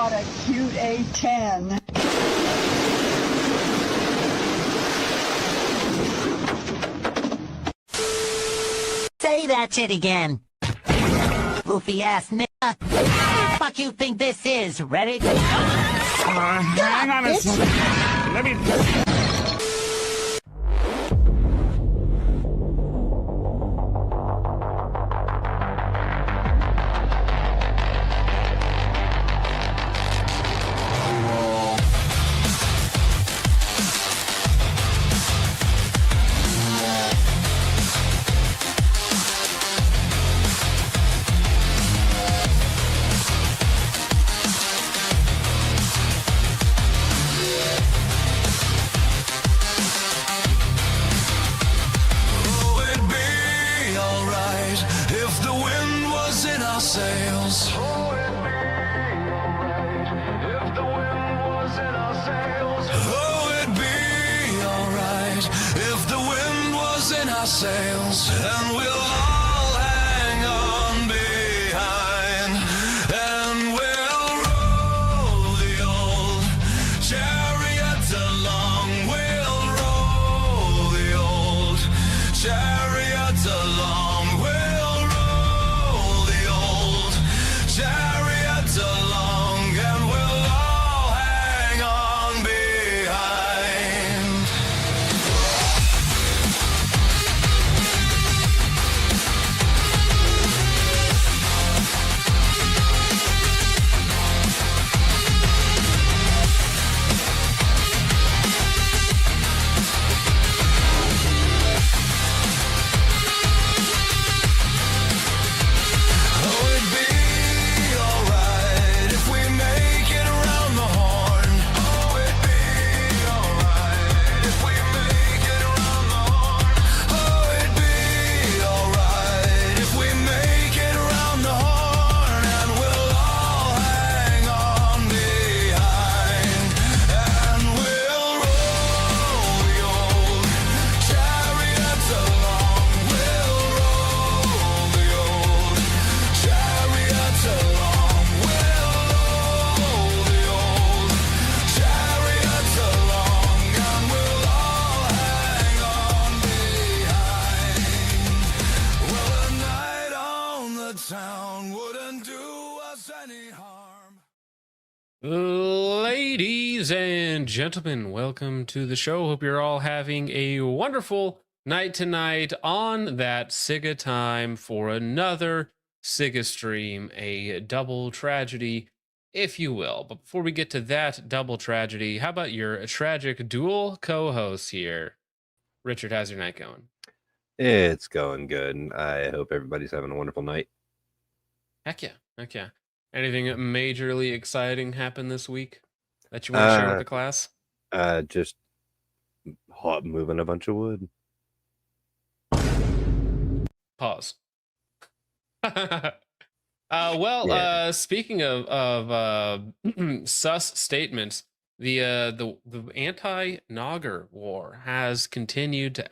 What a cute A10. Say that shit again. Goofy ass nigga. Fuck you think this is? Ready? Hang on a second. Let me... sails. Oh, it'd be alright if the wind was in our sails. Oh, it'd be alright if the wind was in our sails. And we'll all hang on behind. And we'll roll the old chariot along. We'll roll the old chariot along. Chariots along, and we'll all hang on behind. Town wouldn't do us any harm. Ladies and gentlemen, welcome to the show. Hope you're all having a wonderful night tonight on that Siga time for another Siga stream, a double tragedy, if you will. But before we get to that double tragedy, how about your tragic dual co-hosts here? Richard, how's your night going? It's going good. I hope everybody's having a wonderful night. Heck yeah, heck yeah. Anything majorly exciting happened this week that you want to share with the class? Just moving a bunch of wood. Pause. Speaking of sus statements, the anti-Nogger war has continued to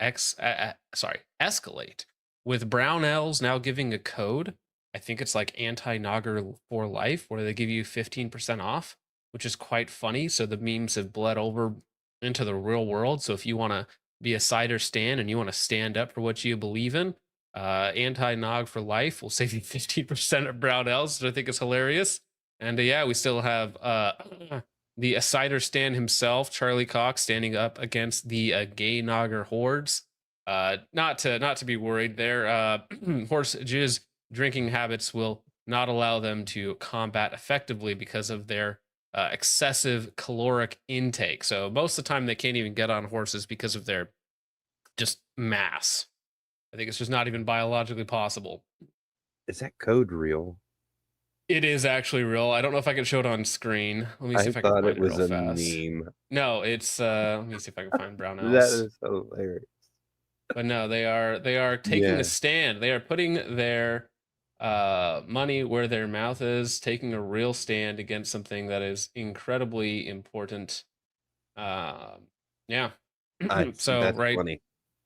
escalate, with Brownells now giving a code. I think it's like anti-Nogger for life, where they give you 15% off, which is quite funny. So the memes have bled over into the real world. So if you want to be a cider stan and you want to stand up for what you believe in, anti-Nog for life will save you 15% of Brownells, which I think is hilarious. And yeah, we still have the cider stan himself, Charlie Cox, standing up against the gay Nogger hordes. Not to be worried there. Horse jizz drinking habits will not allow them to combat effectively because of their excessive caloric intake. So most of the time they can't even get on horses because of their just mass. I think it's just not even biologically possible. Is that code real? It is actually real. I don't know if I can show it on screen. Let me see if I can find it real fast. I thought it was a meme. No, it's let me see if I can find Brownells. That is hilarious. But no, they are taking a stand. They are putting their money where their mouth is, taking a real stand against something that is incredibly important. Yeah. So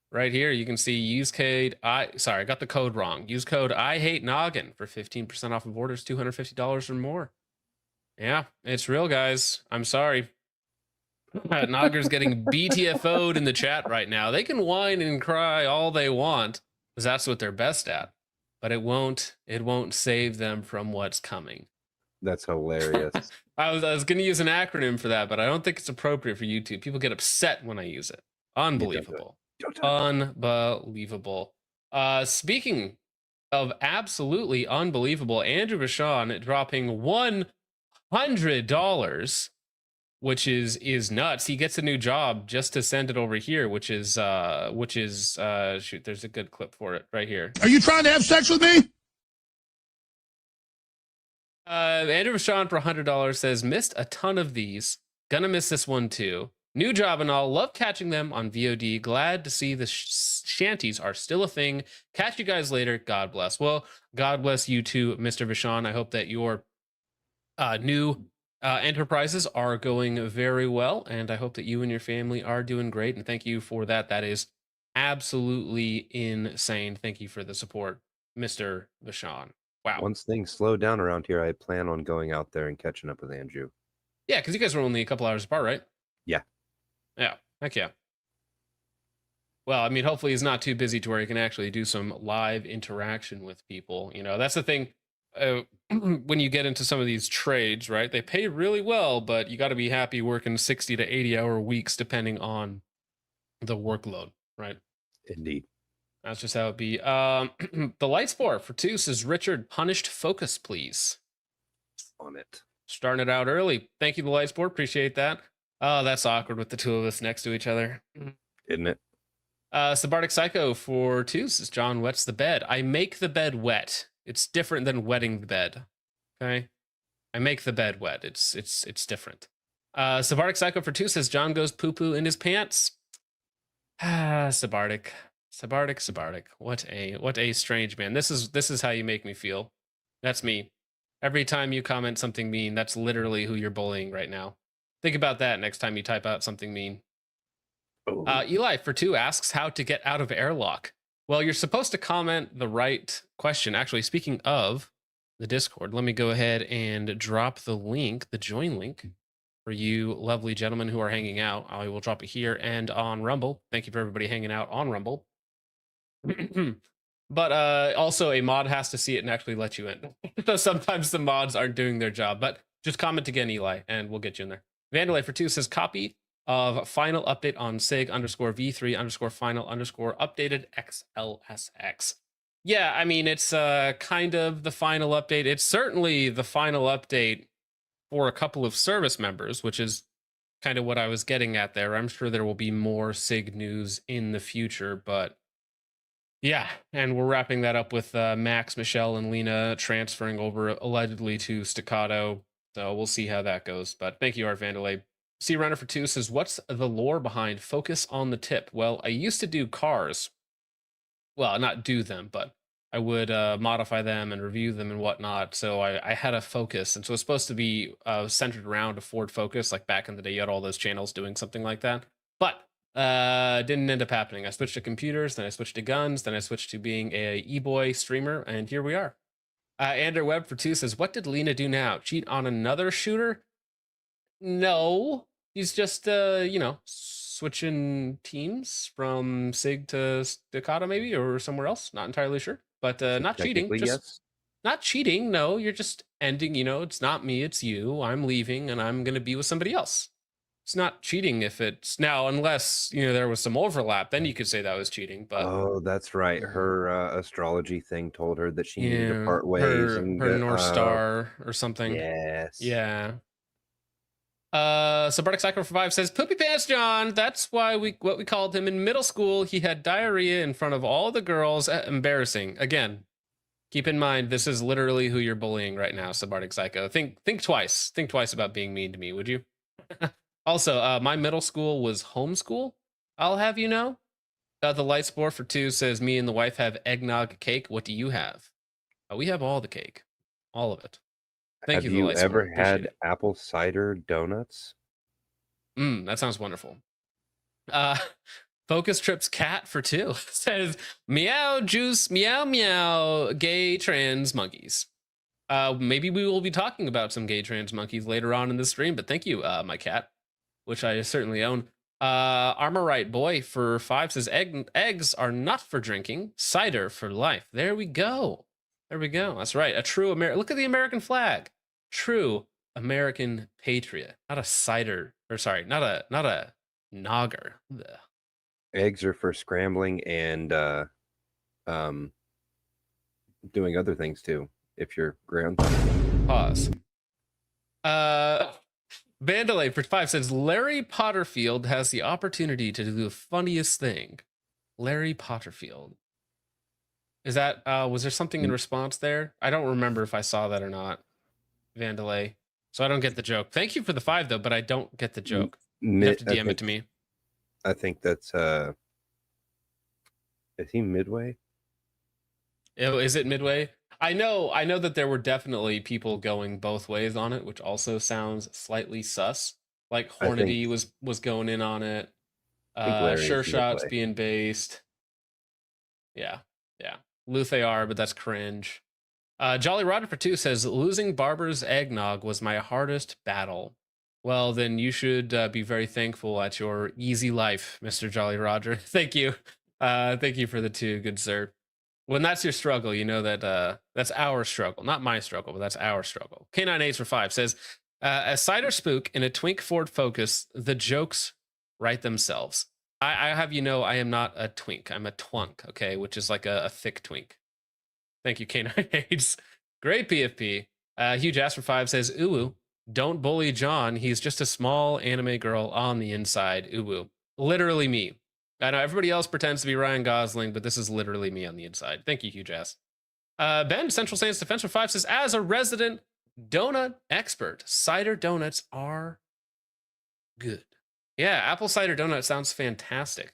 right here you can see use code I got the code wrong. Use code I hate noggin for 15% off of orders $250 or more. Yeah, it's real, guys. I'm sorry. Nogger's getting BTFO'd in the chat right now. They can whine and cry all they want, because that's what they're best at. But it won't save them from what's coming. That's hilarious. I was going to use an acronym for that, but I don't think it's appropriate for YouTube. People get upset when I use it. Unbelievable. Unbelievable. Speaking of absolutely unbelievable, Andrew Vachon dropping $100, which is nuts. He gets a new job just to send it over here, which is shoot, there's a good clip for it right here. Are you trying to have sex with me? Andrew Vachon for $100 says, missed a ton of these. Gonna miss this one too. New job and all. Love catching them on VOD. Glad to see the shanties are still a thing. Catch you guys later. God bless. Well, God bless you too, Mr. Vachon. I hope that your new enterprises are going very well, and I hope that you and your family are doing great. And thank you for that. That is absolutely insane. Thank you for the support, Mr. Vachon. Wow. Once things slow down around here, I plan on going out there and catching up with Andrew. Yeah, because you guys were only a couple hours apart, right? Yeah. Yeah. Heck yeah. Well, I mean, hopefully he's not too busy to where he can actually do some live interaction with people. You know, that's the thing. When you get into some of these trades, right? They pay really well, but you got to be happy working 60 to 80-hour weeks depending on the workload, right? Indeed. That's just how it be. The light spore for 2 says, Richard, punished focus, please. On it. Starting it out early. Thank you, the light spore. Appreciate that. Oh, that's awkward with the two of us next to each other. Isn't it? Sabardic Psycho for 2 says, John wets the bed. I make the bed wet. It's different than wetting the bed. Okay? I make the bed wet. It's different. Sabardic Psycho for 2 says, John goes poo-poo in his pants. Sabardic. What a strange man. This is how you make me feel. That's me. Every time you comment something mean, that's literally who you're bullying right now. Think about that next time you type out something mean. Eli for 2 asks how to get out of airlock. Well, you're supposed to comment the right question. Actually, speaking of the Discord, let me go ahead and drop the link, the join link, for you lovely gentlemen who are hanging out. I will drop it here and on Rumble. Thank you for everybody hanging out on Rumble. But also a mod has to see it and actually let you in. So sometimes the mods aren't doing their job, but just comment again, Eli, and we'll get you in there. Vandalay for 2 says, copy of Final Update on Sig _V3 _final _updated XLSX. Yeah, I mean, it's kind of the final update. It's certainly the final update for a couple of service members, which is kind of what I was getting at there. I'm sure there will be more Sig news in the future, but yeah, and we're wrapping that up with Max, Michelle, and Lena transferring over allegedly to Staccato. So we'll see how that goes. But thank you, Art Vandalay. C Runner for 2 says, what's the lore behind Focus on the Tip? Well, I used to do cars. Well, not do them, but I would modify them and review them and whatnot. So I had a Focus. And so it's supposed to be centered around a Ford Focus. Like back in the day, you had all those channels doing something like that. But didn't end up happening. I switched to computers, then I switched to guns, then I switched to being a e-boy streamer, and here we are. Andrew Webb for 2 says, what did Lena do now? Cheat on another shooter? No, he's just switching teams from Sig to Staccato maybe, or somewhere else. Not entirely sure, but not cheating. Just, yes. Not cheating. No, you're just ending. It's not me, it's you. I'm leaving, and I'm gonna be with somebody else. It's not cheating if it's now, unless there was some overlap, then you could say that was cheating. But oh, that's right. Her astrology thing told her that she needed to part ways. Her North Star or something. Yes. Yeah. So Bardic Cycle for 5 says, Poopy Pants John, that's what we called him in middle school. He had diarrhea in front of all the girls. Embarrassing. Again, keep in mind, this is literally who you're bullying right now, Subarctic Psycho. Think twice. Think twice about being mean to me, would you? Also, my middle school was homeschool, I'll have you know. The Light Spore for 2 says, me and the wife have eggnog cake. What do you have? We have all the cake. All of it. Thank you. Have you ever had apple cider donuts? That sounds wonderful. Focus Trips Cat for 2 says, meow juice, meow meow, gay trans monkeys. Maybe we will be talking about some gay trans monkeys later on in the stream, but thank you, my cat, which I certainly own. Armorite Boy for 5 says, eggs are not for drinking, cider for life. There we go. There we go. That's right. A true American. Look at the American flag. True American patriot. Not a cider, or sorry, not a nogger. Ugh. Eggs are for scrambling and doing other things too. If you're ground. Pause. Vandalay for 5 says, Larry Potterfield has the opportunity to do the funniest thing. Larry Potterfield. Is that, was there something in response there? I don't remember if I saw that or not. Vandalay. So I don't get the joke. Thank you for the 5 though, but I don't get the joke. You have to DM it to me. I think that's, is he Midway? Is it Midway? I know that there were definitely people going both ways on it, which also sounds slightly sus. Like Hornady was going in on it. Sure Shots being based. Yeah. Luthar, but that's cringe. Jolly Roger for 2 says, losing Barber's eggnog was my hardest battle. Well, then you should be very thankful at your easy life, Mr. Jolly Roger. Thank you. Thank you for the 2, good sir. When that's your struggle, you know that that's our struggle. Not my struggle, but that's our struggle. K98 for 5 says, a cider spook in a twink Ford Focus, the jokes write themselves. I have you know I am not a twink. I'm a twunk, okay? Which is like a thick twink. Thank you, K98. Great PFP. Huge Ass for 5 says, ooh, don't bully John. He's just a small anime girl on the inside. Ooh, literally me. I know everybody else pretends to be Ryan Gosling, but this is literally me on the inside. Thank you, Huge Ass. Ben, Central Saints Defense for 5 says, as a resident donut expert, cider donuts are good. Yeah, apple cider donut sounds fantastic.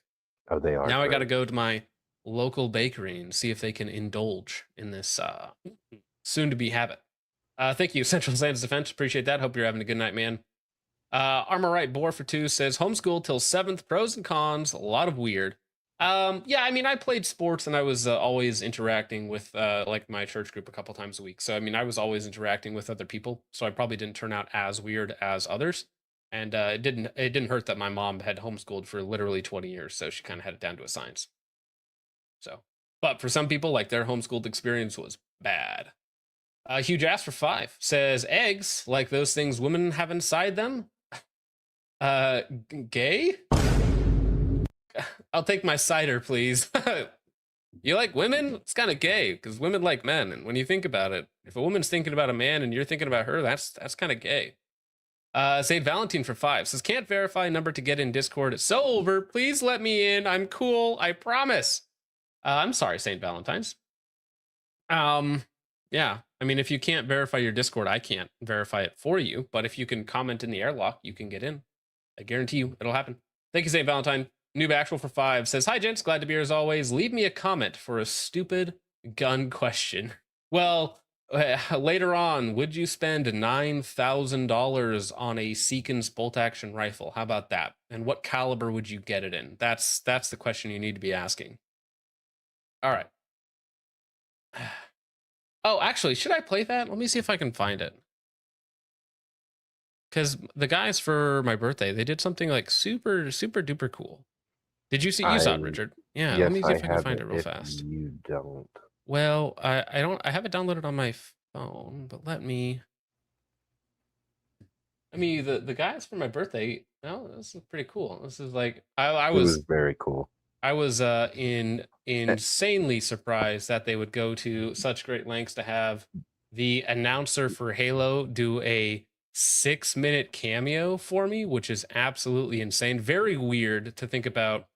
Oh, they are. Now great. I got to go to my local bakery and see if they can indulge in this soon-to-be habit. Thank you, Central Saints Defense. Appreciate that. Hope you're having a good night, man. Armorite Boar for 2 says, homeschool till 7th, pros and cons, a lot of weird. Yeah, I mean, I played sports and I was always interacting with like my church group a couple times a week. So, I mean, I was always interacting with other people. So I probably didn't turn out as weird as others. And it didn't hurt that my mom had homeschooled for literally 20 years. So she kind of had it down to a science. So, but for some people, like their homeschooled experience was bad. Huge Ass for 5 says, eggs, like those things women have inside them. Gay? I'll take my cider, please. You like women? It's kind of gay because women like men. And when you think about it, if a woman's thinking about a man and you're thinking about her, that's kind of gay. St. Valentine for 5 says, can't verify number to get in Discord. It's so over. Please let me in. I'm cool. I promise. I'm sorry, St. Valentine's. Yeah. I mean, if you can't verify your Discord, I can't verify it for you. But if you can comment in the airlock, you can get in. I guarantee you it'll happen. Thank you, St. Valentine. Noob Actual for 5 says, hi, gents. Glad to be here as always. Leave me a comment for a stupid gun question. Well, later on, would you spend $9,000 on a Seekins bolt-action rifle? How about that? And what caliber would you get it in? That's the question you need to be asking. All right. Oh, actually, should I play that? Let me see if I can find it. Because the guys for my birthday, they did something like super, super duper cool. Did you see? You saw it, Richard. Yeah, yes, let me see if I can find it real fast. You don't. Well, I don't. I have it downloaded on my phone, but let me. I mean, the guys for my birthday. Oh, this is pretty cool. This is like I was very cool. I was insanely surprised that they would go to such great lengths to have the announcer for Halo do a 6-minute cameo for me, which is absolutely insane. Very weird to think about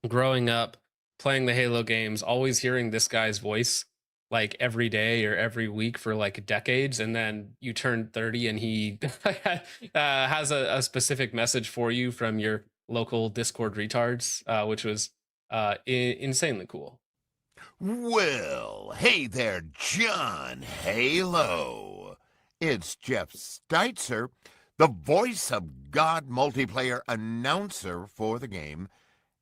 growing up playing the Halo games, always hearing this guy's voice like every day or every week for like decades, and then you turn 30 and he has a specific message for you from your local Discord retards, which was insanely cool. Well, hey there, John Halo. It's Jeff Steitzer, the voice of God multiplayer announcer for the game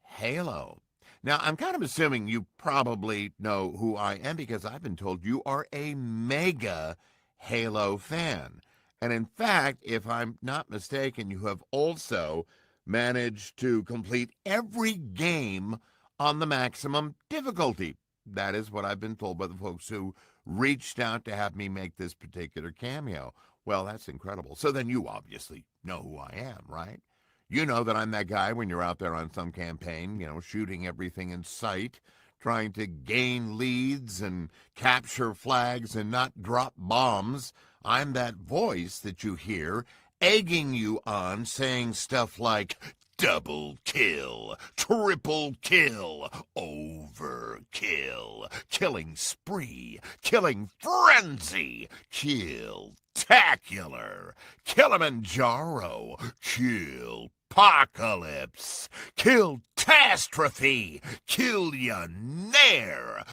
Halo. Now, I'm kind of assuming you probably know who I am because I've been told you are a mega Halo fan. And in fact, if I'm not mistaken, you have also managed to complete every game on the maximum difficulty. That is what I've been told by the folks who reached out to have me make this particular cameo. Well, that's incredible. So then you obviously know who I am, right? You know that I'm that guy when you're out there on some campaign, shooting everything in sight, trying to gain leads and capture flags and not drop bombs. I'm that voice that you hear egging you on, saying stuff like double kill, triple kill, overkill, killing spree, killing frenzy, kill-tacular, Kilimanjaro, kill apocalypse, kill-tastrophe, kill-ya-nair.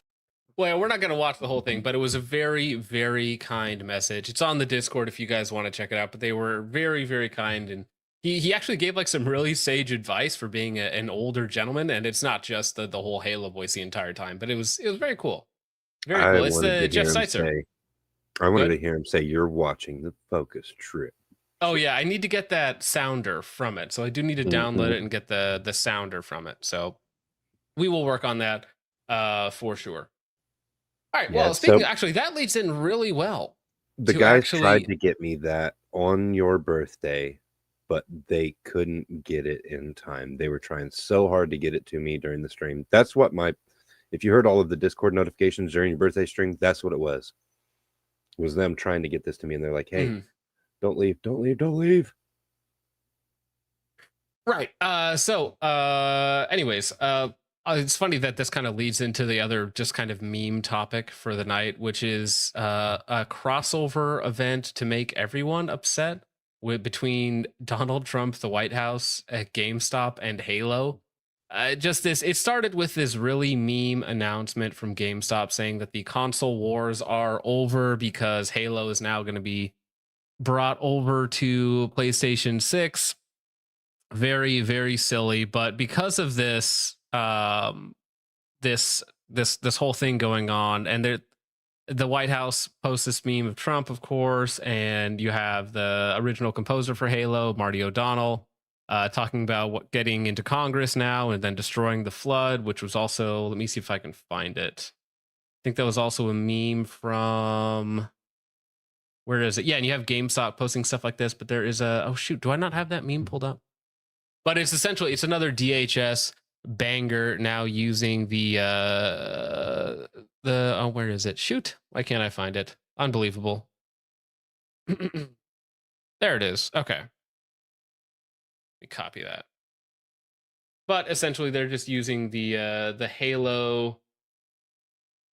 Well, we're not going to watch the whole thing, but it was a very, very kind message. It's on the Discord if you guys want to check it out, but they were very, very kind. And he actually gave like some really sage advice for being an older gentleman. And it's not just the whole Halo voice the entire time, but it was very cool. Very cool. It's the Jeff Seitzer. I wanted to hear him say, "You're watching the focus trip." Oh yeah, I need to get that sounder from it. So I do need to download it and get the sounder from it. So we will work on that for sure. All right. Well, actually, that leads in really well. The guys tried to get me that on your birthday, but they couldn't get it in time. They were trying so hard to get it to me during the stream. That's what if you heard all of the Discord notifications during your birthday stream, that's what it was. It was them trying to get this to me, and they're like, "Hey, don't leave, don't leave, don't leave." Right. Anyways, it's funny that this kind of leads into the other just kind of meme topic for the night, which is a crossover event to make everyone upset between Donald Trump, the White House, GameStop, and Halo. It started with this really meme announcement from GameStop saying that the console wars are over because Halo is now going to be brought over to PlayStation 6. Very, very silly. But because of this, this whole thing going on, and the White House posts this meme of Trump, of course, and you have the original composer for Halo, Marty O'Donnell, talking about getting into Congress now and then destroying the flood, which was also, let me see if I can find it. I think that was also a meme from, where is it? Yeah, and you have GameStop posting stuff like this, but there is oh shoot, do I not have that meme pulled up? But it's essentially, it's another DHS banger now using oh, where is it? Shoot, why can't I find it? Unbelievable. There it is. Okay. Let me copy that. But essentially they're just using the Halo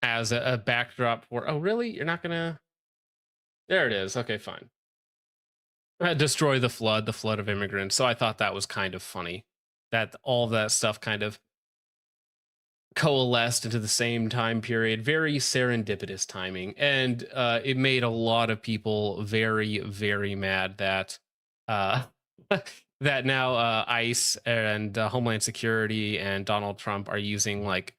as a backdrop for, oh really? You're not gonna, there it is. Okay, fine. Destroy the flood of immigrants. So I thought that was kind of funny that all of that stuff kind of coalesced into the same time period. Very serendipitous timing. And it made a lot of people very, very mad that that now ICE and Homeland Security and Donald Trump are using like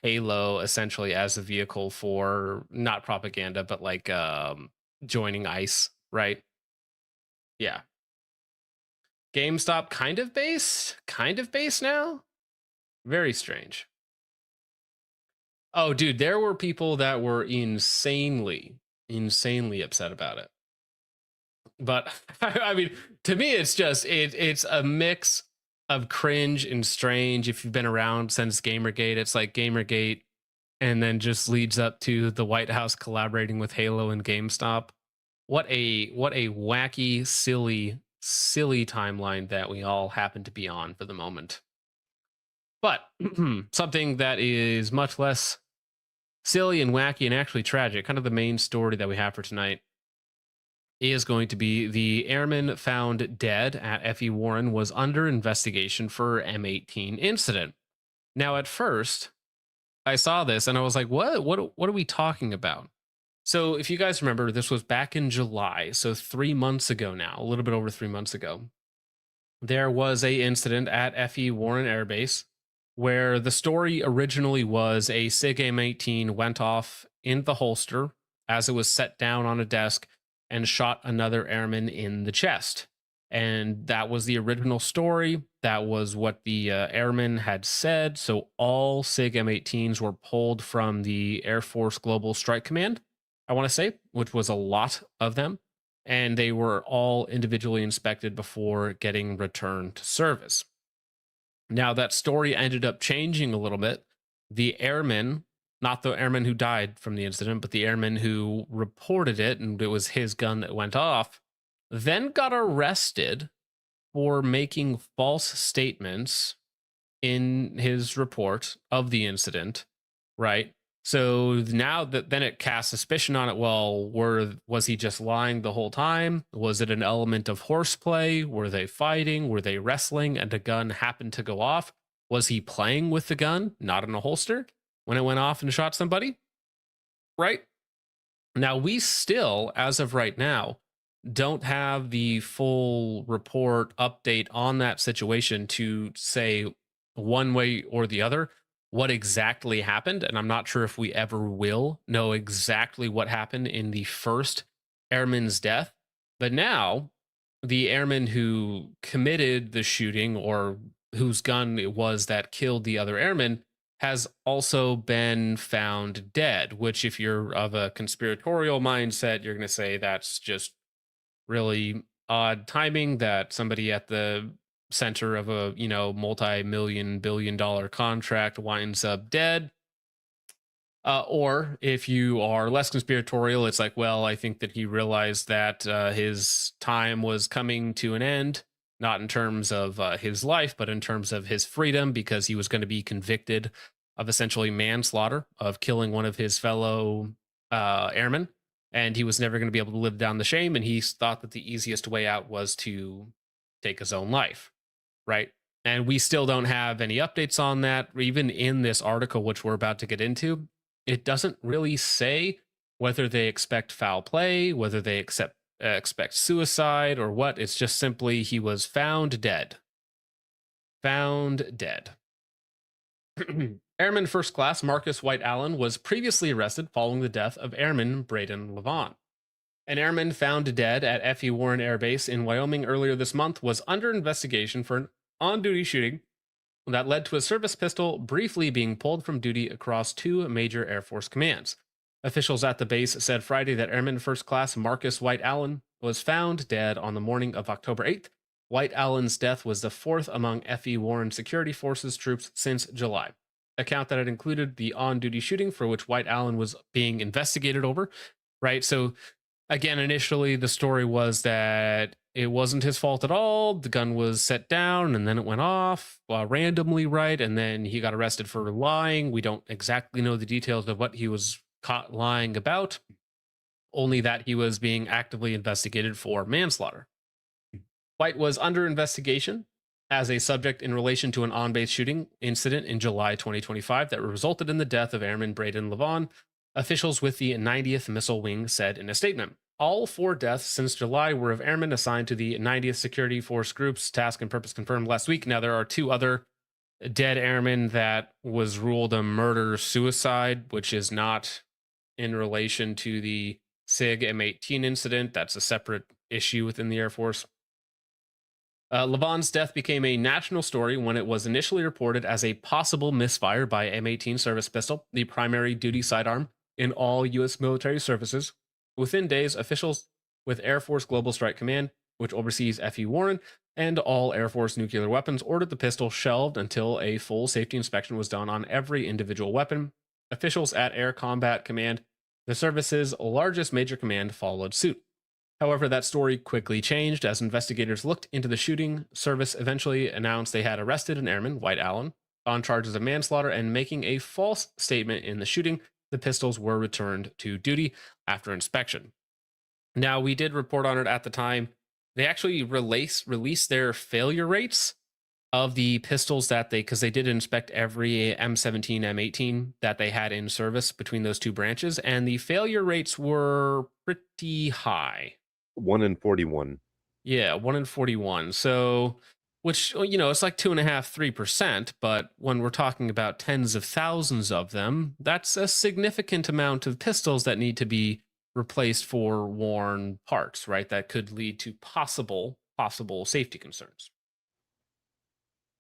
Halo essentially as a vehicle for not propaganda, but like joining ICE, right? Yeah. GameStop kind of based now. Very strange. Oh, dude, there were people that were insanely upset about it. But I mean, to me, it's just it's a mix of cringe and strange. If you've been around since Gamergate, it's like Gamergate, and then just leads up to the White House collaborating with Halo and GameStop. What a wacky, silly timeline that we all happen to be on for the moment. But something that is much less silly and wacky and actually tragic, kind of the main story that we have for tonight, is going to be the airman found dead at FE Warren was under investigation for M18 incident. Now, at first, I saw this and I was like, what are we talking about? So if you guys remember, this was back in July, so 3 months ago now, a little bit over 3 months ago. There was a incident at FE Warren Air Base where the story originally was a SIG M18 went off in the holster as it was set down on a desk and shot another airman in the chest. And that was the original story. That was what the airmen had said. So all SIG M18s were pulled from the Air Force Global Strike Command, I want to say, which was a lot of them. And they were all individually inspected before getting returned to service. Now, that story ended up changing a little bit. The airman, not the airman who died from the incident, but the airman who reported it, and it was his gun that went off, then got arrested for making false statements in his report of the incident, right? So now that then it casts suspicion on it. Well, was he just lying the whole time? Was it an element of horseplay? Were they fighting? Were they wrestling and a gun happened to go off? Was he playing with the gun, not in a holster, when it went off and shot somebody? Right? Now, we still, as of right now, don't have the full report update on that situation to say one way or the other what exactly happened. And I'm not sure if we ever will know exactly what happened in the first airman's death. But now, the airman who committed the shooting, or whose gun it was that killed the other airman, has also been found dead, which, if you're of a conspiratorial mindset, you're going to say that's just really odd timing that somebody at the center of a multi-million billion-dollar contract winds up dead. Or if you are less conspiratorial, it's like, well, I think that he realized that his time was coming to an end, not in terms of his life, but in terms of his freedom, because he was going to be convicted of essentially manslaughter, of killing one of his fellow airmen. And he was never going to be able to live down the shame. And he thought that the easiest way out was to take his own life. Right. And we still don't have any updates on that. Even in this article, which we're about to get into, it doesn't really say whether they expect foul play, whether they expect suicide or what. It's just simply he was found dead. Found dead. Airman First Class Marcus White Allen was previously arrested following the death of Airman Braden Levon. An airman found dead at F.E. Warren Air Base in Wyoming earlier this month was under investigation for an on-duty shooting that led to a service pistol briefly being pulled from duty across two major Air Force commands. Officials at the base said Friday that Airman First Class Marcus White Allen was found dead on the morning of October 8th. White Allen's death was the fourth among F.E. Warren Security Forces troops since July. A count that had included the on-duty shooting for which White Allen was being investigated over, right? So again, initially the story was that it wasn't his fault at all. The gun was set down and then it went off randomly, right? And then he got arrested for lying. We don't exactly know the details of what he was caught lying about, only that he was being actively investigated for manslaughter. White was under investigation as a subject in relation to an on-base shooting incident in July 2025 that resulted in the death of Airman Braden Levon, officials with the 90th Missile Wing said in a statement. All four deaths since July were of airmen assigned to the 90th Security Force Group's task and purpose confirmed last week. Now, there are two other dead airmen that was ruled a murder-suicide, which is not in relation to the SIG M18 incident. That's a separate issue within the Air Force. Levon's death became a national story when it was initially reported as a possible misfire by M18 service pistol, the primary duty sidearm in all U.S. military services. Within days, officials with Air Force Global Strike Command, which oversees F.E. Warren, and all Air Force nuclear weapons ordered the pistol shelved until a full safety inspection was done on every individual weapon. Officials at Air Combat Command, the service's largest major command, followed suit. However, that story quickly changed as investigators looked into the shooting. Service eventually announced they had arrested an airman, White Allen, on charges of manslaughter and making a false statement in the shooting. The pistols were returned to duty after inspection. Now, we did report on it at the time. They actually released their failure rates of the pistols that because they did inspect every M17, M18 that they had in service between those two branches, and the failure rates were pretty high. 1 in 41. Yeah, 1 in 41. So which, it's like 2.5–3%. But when we're talking about tens of thousands of them, that's a significant amount of pistols that need to be replaced for worn parts, right? That could lead to possible safety concerns.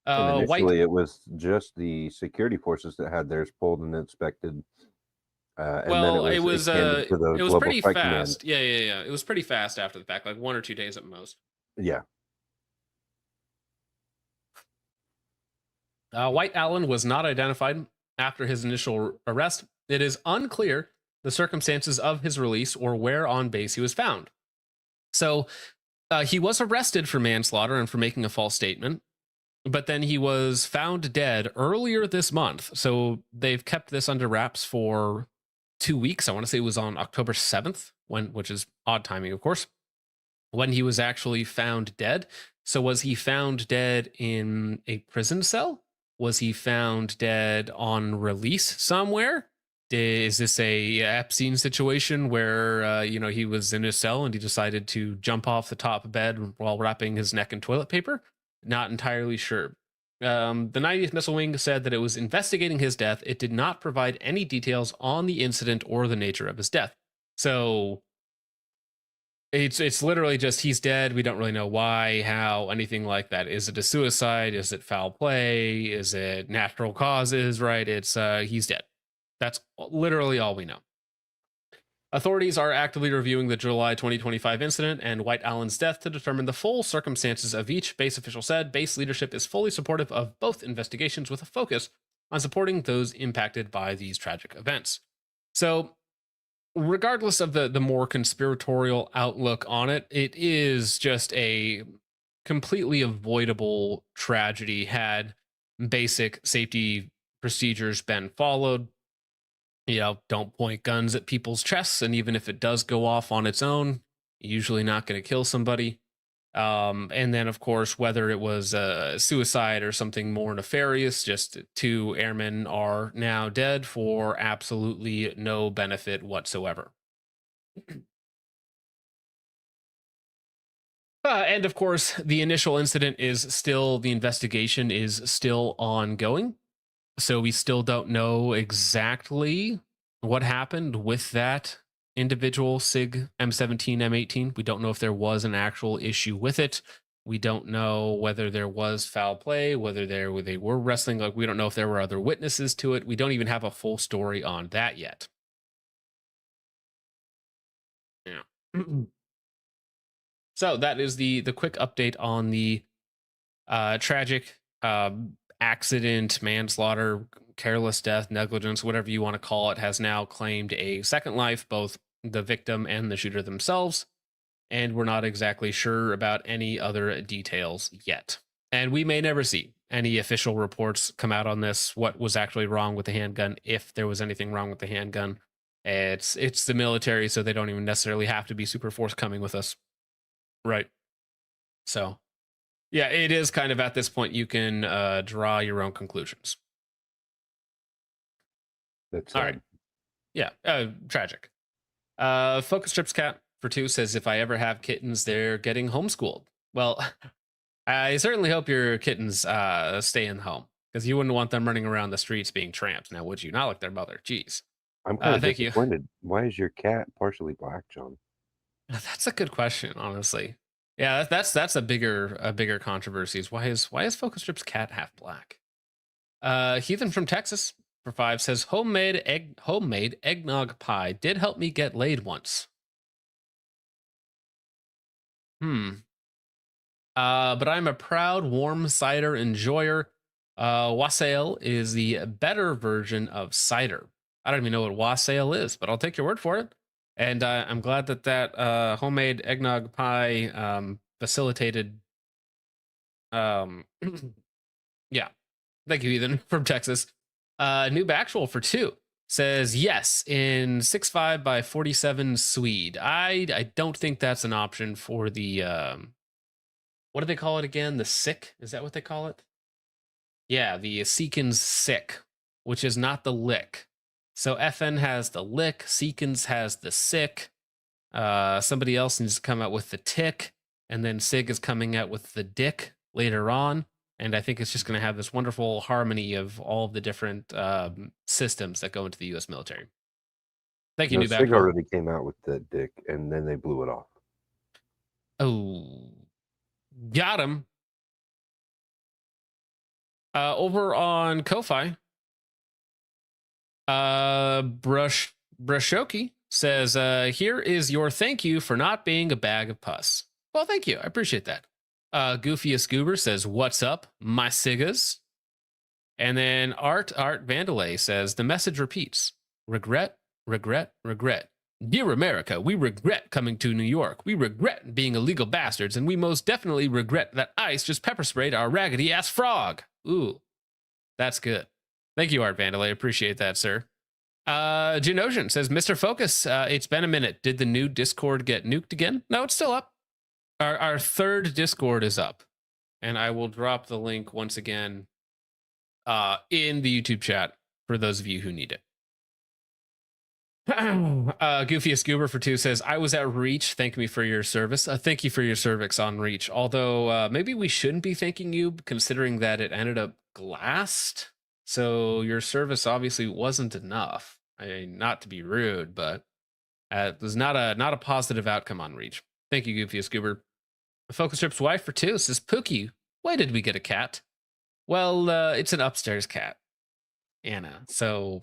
And White initially, it was just the security forces that had theirs pulled and inspected. And then it was extended to the it was Global pretty Strike Command. fast. Yeah. It was pretty fast after the fact, like 1 or 2 days at most. Yeah. White Allen was not identified after his initial arrest. It is unclear the circumstances of his release or where on base he was found. So he was arrested for manslaughter and for making a false statement, but then he was found dead earlier this month. So they've kept this under wraps for 2 weeks. I want to say it was on October 7th, which is odd timing, of course, when he was actually found dead. So was he found dead in a prison cell? Was he found dead on release somewhere? Is this a Epstein situation where he was in his cell and he decided to jump off the top bed while wrapping his neck in toilet paper? Not entirely sure. The 90th Missile Wing said that it was investigating his death. It did not provide any details on the incident or the nature of his death. So it's literally just he's dead. We don't really know why, how, anything like that. Is it a suicide? Is it foul play? Is it natural causes? Right? It's he's dead. That's literally all we know. Authorities are actively reviewing the July 2025 incident and White Allen's death to determine the full circumstances of each, base official said. Base leadership is fully supportive of both investigations with a focus on supporting those impacted by these tragic events. So, regardless of the more conspiratorial outlook on it, it is just a completely avoidable tragedy had basic safety procedures been followed. Don't point guns at people's chests, and even if it does go off on its own, usually not going to kill somebody. And then, of course, whether it was a suicide or something more nefarious, just 2 airmen are now dead for absolutely no benefit whatsoever. And of course, the initial incident the investigation is still ongoing. So we still don't know exactly what happened with that individual SIG M17, M18. We don't know if there was an actual issue with it. We don't know whether there was foul play, whether they were wrestling. Like, we don't know if there were other witnesses to it. We don't even have a full story on that yet. Yeah. So that is the quick update on the tragic accident, manslaughter, careless death, negligence, whatever you want to call it, has now claimed a second life, both the victim and the shooter themselves. And we're not exactly sure about any other details yet. And we may never see any official reports come out on this, what was actually wrong with the handgun, if there was anything wrong with the handgun. It's the military, so they don't even necessarily have to be super forthcoming with us. Right. So yeah, it is kind of at this point you can draw your own conclusions. That's all right. Yeah, tragic. Focus Strips Cat for 2 says, if I ever have kittens, they're getting homeschooled. Well, I certainly hope your kittens stay in the home, because you wouldn't want them running around the streets being tramps, now would you? Not like their mother. Jeez. I'm kind of thank disappointed. you. Why is your cat partially black, John? That's a good question, honestly. Yeah, that's a bigger controversy. Is why is Focus Strip's cat half black? Heathen from Texas for 5 says, homemade eggnog pie did help me get laid once. But I'm a proud warm cider enjoyer. Wassail is the better version of cider. I don't even know what wassail is, but I'll take your word for it. And I'm glad that homemade eggnog pie facilitated. Yeah. Thank you, Ethan, from Texas. Noob Actual for 2 says, yes, in 6.5 by 47 Swede. I don't think that's an option for the, what do they call it again? The sick? Is that what they call it? Yeah, the Seekins sick, which is not the lick. So FN has the lick, Seekins has the sick, somebody else needs to come out with the tick, and then Sig is coming out with the dick. later on. And I think it's just going to have this wonderful harmony of all of the different systems that go into the U.S. military. Thank you, No, New Sig Backdoor. already came out with that dick, and then they blew it off. Oh, got him. Over on Ko-Fi, Brashoki says, here is your thank you for not being a bag of pus. Well, thank you. I appreciate that. Goofiest Goober says, what's up, my Sigas? And then Art Vandalay says, the message repeats. Regret, regret, regret. Dear America, we regret coming to New York. We regret being illegal bastards, and we most definitely regret that ICE just pepper sprayed our raggedy-ass frog. Ooh, that's good. Thank you, Art Vandalay. Appreciate that, sir. Genosian says, Mr. Focus, it's been a minute. Did the new Discord get nuked again? No, it's still up. Our third Discord is up, and I will drop the link once again in the YouTube chat for those of you who need it. Goofiest Goober for 2 says, I was at Reach. Thank me for your service. Thank you for your service on Reach. Although maybe we shouldn't be thanking you, considering that it ended up glassed. So your service obviously wasn't enough. I mean, not to be rude, but it was not a positive outcome on Reach. Thank you, Goofiest Goober. Focus Trip's wife for 2 says, Pookie, why did we get a cat? Well, it's an upstairs cat, Anna. So,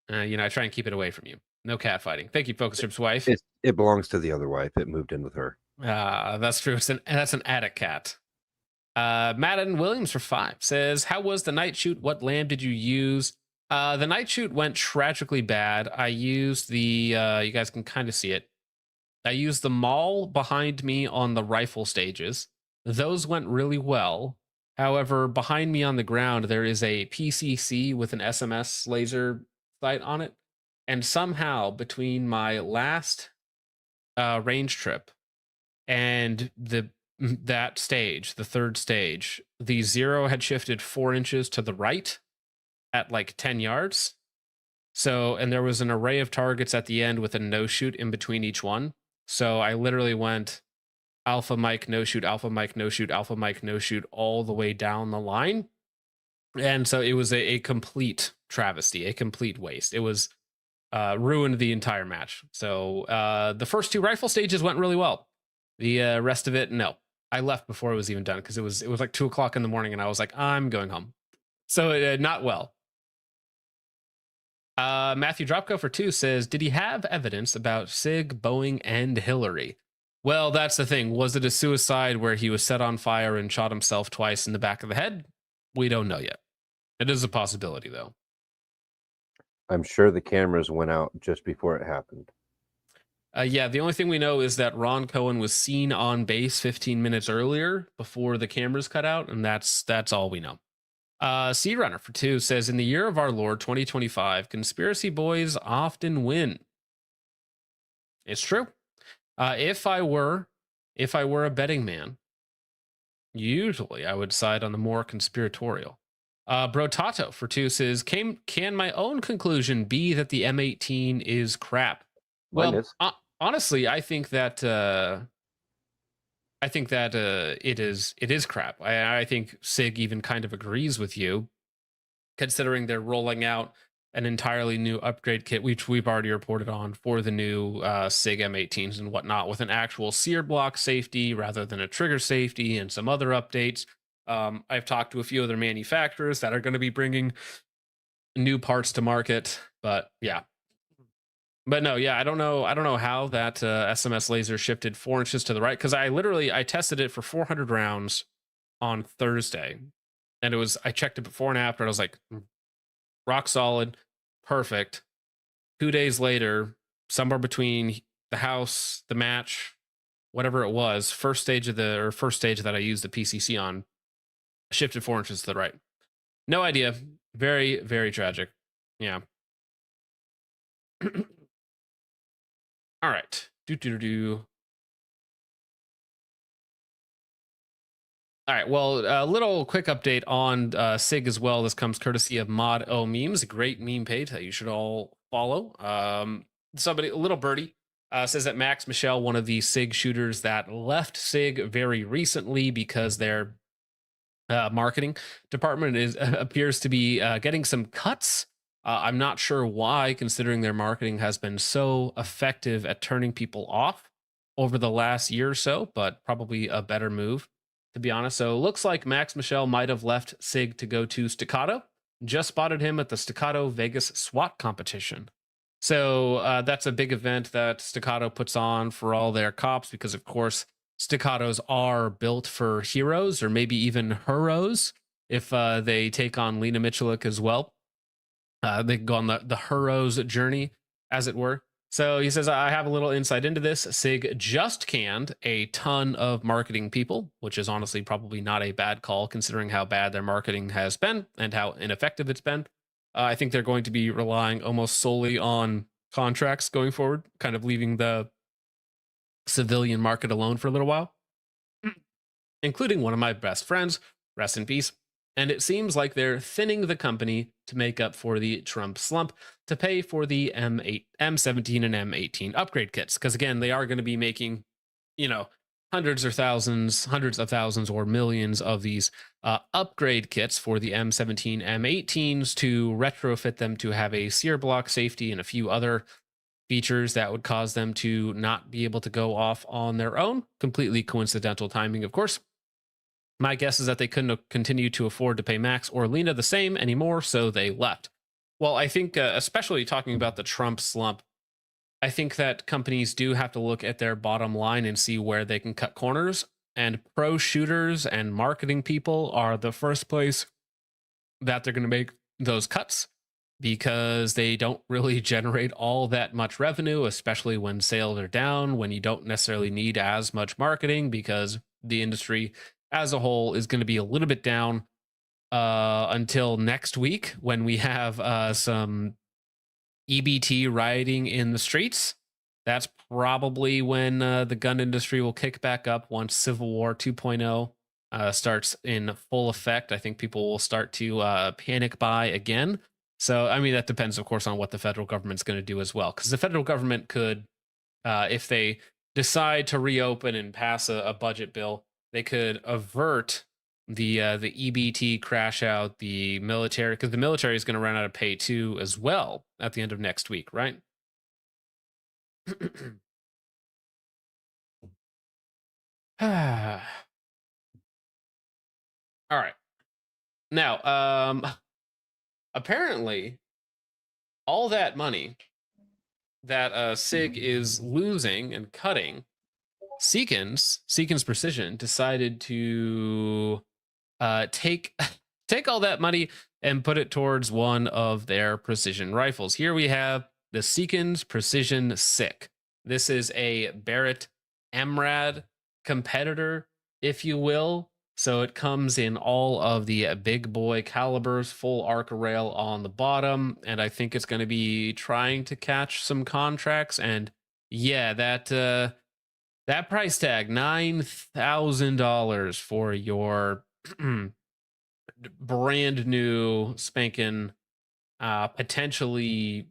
I try and keep it away from you. No cat fighting. Thank you, Focus Trip's wife. It belongs to the other wife. It moved in with her. That's true. That's an attic cat. Madden Williams for 5 says, how was the night shoot? What lamb did you use? The night shoot went tragically bad. I used the, you guys can kind of see it. I used the maul behind me on the rifle stages. Those went really well. However, behind me on the ground, there is a PCC with an SMS laser sight on it. And somehow between my last range trip and that stage, the third stage, the 0 had shifted 4 inches to the right at like 10 yards. So, and there was an array of targets at the end with a no shoot in between each one. So I literally went alpha mic, no shoot, alpha mic, no shoot, alpha mic, no shoot, all the way down the line. And so it was a complete travesty, a complete waste. It was ruined the entire match. So the first 2 rifle stages went really well. The rest of it, no. I left before it was even done because it was like 2 o'clock in the morning and I was like, I'm going home. So not well. Matthew Dropko for 2 says, did he have evidence about Sig, Boeing, and Hillary? Well, that's the thing. Was it a suicide where he was set on fire and shot himself twice in the back of the head? We don't know yet. It is a possibility, though. I'm sure the cameras went out just before it happened. Yeah, the only thing we know is that Ron Cohen was seen on base 15 minutes earlier before the cameras cut out, and that's all we know. Sea Runner for 2 says, in the year of our Lord 2025, conspiracy boys often win. It's true. If I were a betting man, usually I would side on the more conspiratorial. Brotato for 2 says, can my own conclusion be that the M18 is crap? Well, honestly, I think that it is crap. I think Sig even kind of agrees with you, considering they're rolling out an entirely new upgrade kit, which we've already reported on for the new Sig M18s and whatnot, with an actual sear block safety rather than a trigger safety and some other updates. I've talked to a few other manufacturers that are going to be bringing new parts to market, but yeah. But no, yeah, I don't know how that SMS laser shifted 4 inches to the right, because I tested it for 400 rounds on Thursday, and I checked it before and after, and I was like, rock solid, perfect. 2 days later, somewhere between the house, the match, whatever it was, first stage that I used the PCC on, shifted 4 inches to the right. No idea. Very, very tragic. Yeah. All right. All right. Well, a little quick update on Sig as well. This comes courtesy of Mod O Memes, a great meme page that you should all follow. A little birdie, says that Max Michel, one of the Sig shooters that left Sig very recently because their marketing department appears to be getting some cuts. I'm not sure why, considering their marketing has been so effective at turning people off over the last year or so, but probably a better move, to be honest. So it looks like Max Michel might have left Sig to go to Staccato. Just spotted him at the Staccato Vegas SWAT competition. So that's a big event that Staccato puts on for all their cops because, of course, Staccatos are built for heroes or maybe even heroes if they take on Lena Michelik as well. They go on the heroes journey, as it were. So he says, I have a little insight into this. SIG just canned a ton of marketing people, which is honestly probably not a bad call considering how bad their marketing has been and how ineffective it's been. I think they're going to be relying almost solely on contracts going forward, kind of leaving the civilian market alone for a little while, including one of my best friends, rest in peace. And it seems like they're thinning the company to make up for the Trump slump to pay for the M17 and M18 upgrade kits. Because again, they are going to be making, hundreds of thousands or millions of these upgrade kits for the M17, M18s to retrofit them to have a sear block safety and a few other features that would cause them to not be able to go off on their own. Completely coincidental timing, of course. My guess is that they couldn't continue to afford to pay Max or Lena the same anymore, so they left. Well, I think, especially talking about the Trump slump, I think that companies do have to look at their bottom line and see where they can cut corners. And pro shooters and marketing people are the first place that they're going to make those cuts because they don't really generate all that much revenue, especially when sales are down, when you don't necessarily need as much marketing because the industry as a whole is going to be a little bit down until next week when we have some EBT rioting in the streets. That's probably when the gun industry will kick back up once Civil War 2.0 starts in full effect. I think people will start to panic buy again. So, I mean, that depends, of course, on what the federal government's going to do as well. Because the federal government could, if they decide to reopen and pass a budget bill, they could avert the EBT crash out, the military, because the military is going to run out of pay too as well at the end of next week, right? All right. Now, apparently, all that money that SIG is losing and cutting, Seekins Precision decided to take all that money and put it towards one of their precision rifles. Here we have the Seekins Precision SIC. This is a Barrett MRAD competitor, if you will. So it comes in all of the big boy calibers, full arc rail on the bottom, and I think it's going to be trying to catch some contracts. And yeah, that price tag, $9,000 for your brand new spanking, potentially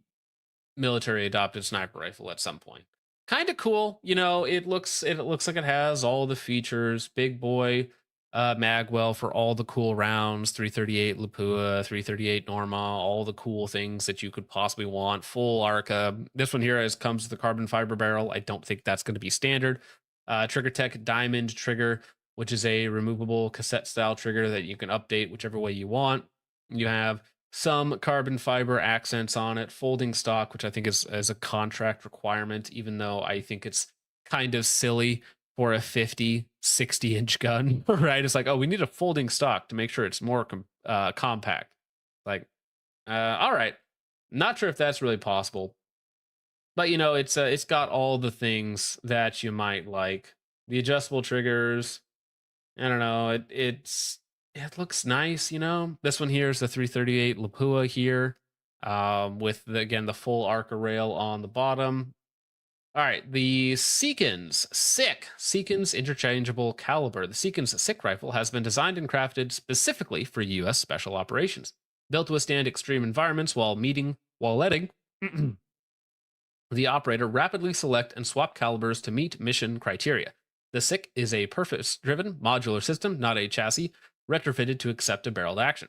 military adopted sniper rifle at some point. Kind of cool, It looks like it has all the features. Big boy magwell for all the cool rounds. 338 Lapua, 338 Norma, all the cool things that you could possibly want. Full Arca. This one here comes with the carbon fiber barrel. I don't think that's going to be standard. Trigger Tech Diamond trigger, which is a removable cassette style trigger that you can update whichever way you want. You have some carbon fiber accents on it, folding stock, which I think is a contract requirement, even though I think it's kind of silly for a 50, 60-inch gun, right? It's like, oh, we need a folding stock to make sure it's more compact. Like, all right. Not sure if that's really possible. But, it's got all the things that you might like. The adjustable triggers. I don't know. It looks nice, This one here is the 338 Lapua here, with, again, the full Arca rail on the bottom. All right, the Seekins interchangeable caliber. The Seekins SIC rifle has been designed and crafted specifically for U.S. special operations, built to withstand extreme environments while letting the operator rapidly select and swap calibers to meet mission criteria. The SIC is a purpose-driven modular system, not a chassis, retrofitted to accept a barreled action.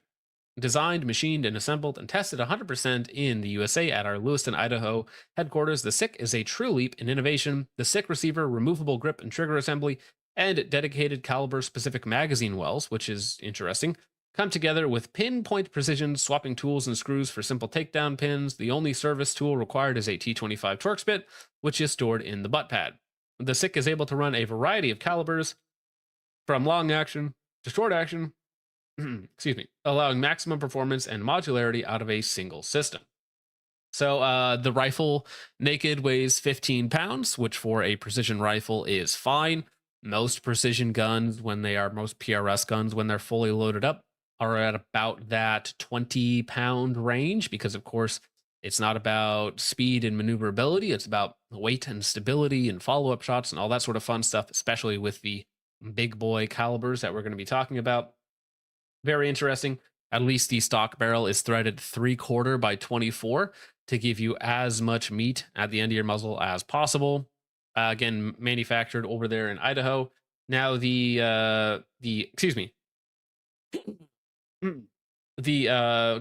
Designed, machined, and assembled and tested 100% in the USA at our Lewiston, Idaho headquarters, the SICK is a true leap in innovation. The SICK receiver, removable grip and trigger assembly, and dedicated caliber-specific magazine wells, which is interesting, come together with pinpoint precision, swapping tools and screws for simple takedown pins. The only service tool required is a T25 Torx bit, which is stored in the butt pad. The SICK is able to run a variety of calibers, from long action to short action, excuse me, allowing maximum performance and modularity out of a single system. So the rifle naked weighs 15 pounds, which for a precision rifle is fine. Most precision guns, most PRS guns, when they're fully loaded up, are at about that 20-pound range, because of course it's not about speed and maneuverability. It's about weight and stability and follow-up shots and all that sort of fun stuff, especially with the big boy calibers that we're going to be talking about. Very interesting. At least the stock barrel is threaded 3/4 by 24 to give you as much meat at the end of your muzzle as possible. Again, manufactured over there in Idaho. Now the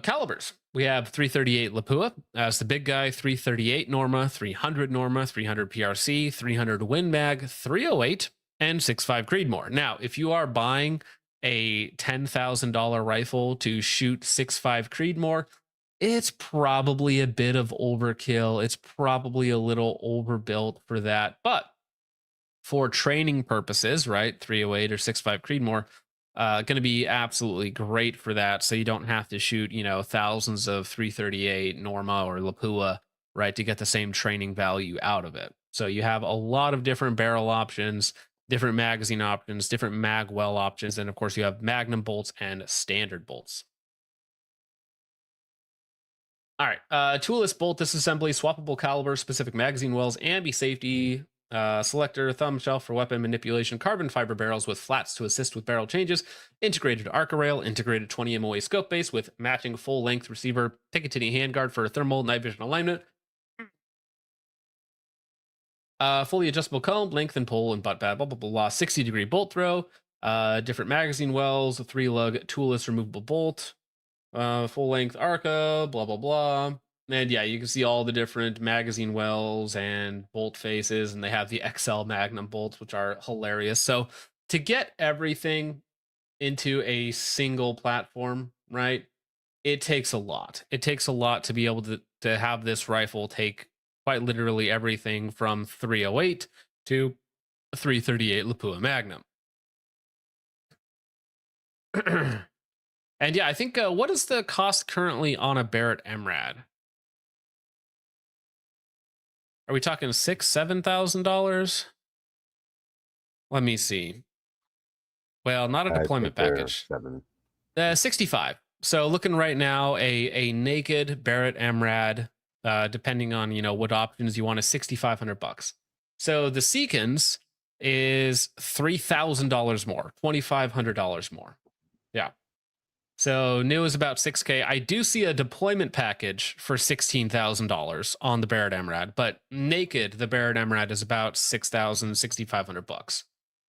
calibers. We have 338 Lapua as the big guy, 338 Norma, 300 Norma, 300 PRC, 300 Win Mag, 308, and 6.5 Creedmoor. Now, if you are buying a $10,000 rifle to shoot 6.5 Creedmoor, it's probably a bit of overkill. It's probably a little overbuilt for that. But for training purposes, right, 308 or 6.5 Creedmoor, going to be absolutely great for that. So you don't have to shoot, thousands of 338 Norma or Lapua, right, to get the same training value out of it. So you have a lot of different barrel options, different magazine options, different mag well options, and of course you have Magnum bolts and standard bolts. All right, toolless bolt disassembly, swappable caliber, specific magazine wells, ambi safety, selector, thumb shelf for weapon manipulation, carbon fiber barrels with flats to assist with barrel changes, integrated ARCA rail, integrated 20 MOA scope base with matching full length receiver, Picatinny handguard for thermal night vision alignment, fully adjustable comb, length and pull and butt pad, blah, blah, blah, blah, 60-degree bolt throw, different magazine wells, a 3-lug toolless removable bolt, full length ARCA, blah, blah, blah. And yeah, you can see all the different magazine wells and bolt faces, and they have the XL Magnum bolts, which are hilarious. So to get everything into a single platform, right, it takes a lot. It takes a lot to be able to have this rifle take quite literally everything from 308 to 338 Lapua Magnum. And yeah, I think, what is the cost currently on a Barrett MRAD? Are we talking $6,000-$7,000? Let me see. Well, not a deployment package. 65. So looking right now, a naked Barrett MRAD, depending on what options you want, is $6,500. So the Seekins is $3,000 more, $2,500 more. Yeah. So new is about $6K. I do see a deployment package for $16,000 on the Barrett MRAD, but naked, the Barrett MRAD is about $6,500,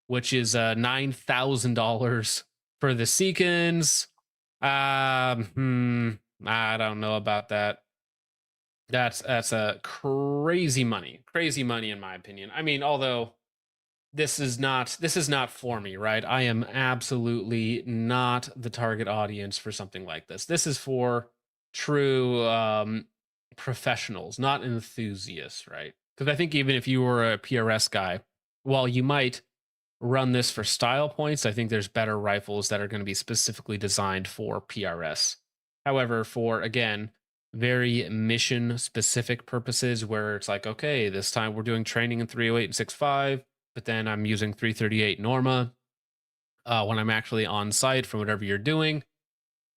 which is $9,000 for the Seekins. I don't know about that. That's a crazy money in my opinion. I mean, although this is not for me, right? I am absolutely not the target audience for something like this. This is for true professionals, not enthusiasts, right? Because I think even if you were a PRS guy, while you might run this for style points, I think there's better rifles that are going to be specifically designed for PRS. However, for, again, very mission specific purposes where it's like, okay, this time we're doing training in 308 and 6.5, but then I'm using 338 Norma when I'm actually on site for whatever you're doing.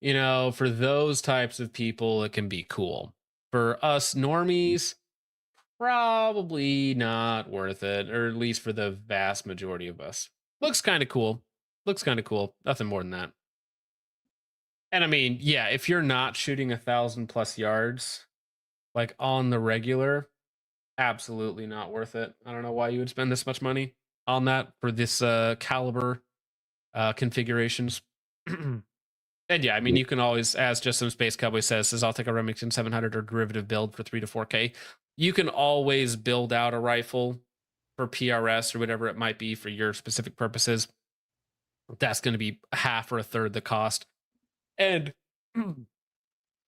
For those types of people, it can be cool. For us normies, probably not worth it, or at least for the vast majority of us. Looks kind of cool. Nothing more than that. And I mean, yeah, if you're not shooting 1,000+ yards, like on the regular, absolutely not worth it. I don't know why you would spend this much money on that for this caliber configurations. And yeah, I mean, you can always, as Just Some Space Cowboy says, I'll take a Remington 700 or derivative build for 3 to 4K. You can always build out a rifle for PRS or whatever it might be for your specific purposes. That's going to be half or a third the cost and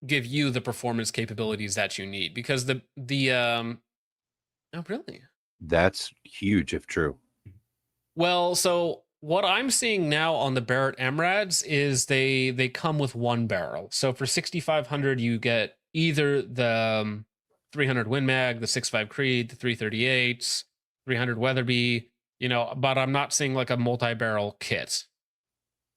give you the performance capabilities that you need, because oh, really? That's huge if true. Well, so what I'm seeing now on the Barrett MRADs is they come with one barrel. So for 6,500, you get either the 300 Win Mag, the 6.5 Creed, the 338s, 300 Weatherby, but I'm not seeing like a multi-barrel kit.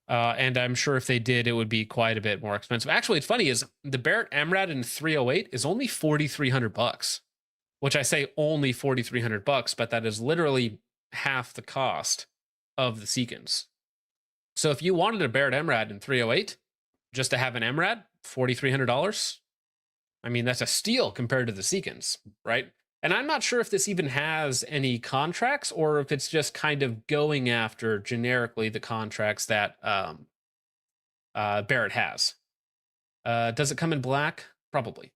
And I'm sure if they did, it would be quite a bit more expensive. Actually, it's funny is the Barrett MRAD in 308 is only $4,300, which I say only $4,300, but that is literally half the cost of the Seekins. So if you wanted a Barrett MRAD in 308 just to have an MRAD, $4,300. I mean, that's a steal compared to the Seekins, right? And I'm not sure if this even has any contracts or if it's just kind of going after generically the contracts that Barrett has. Does it come in black? Probably.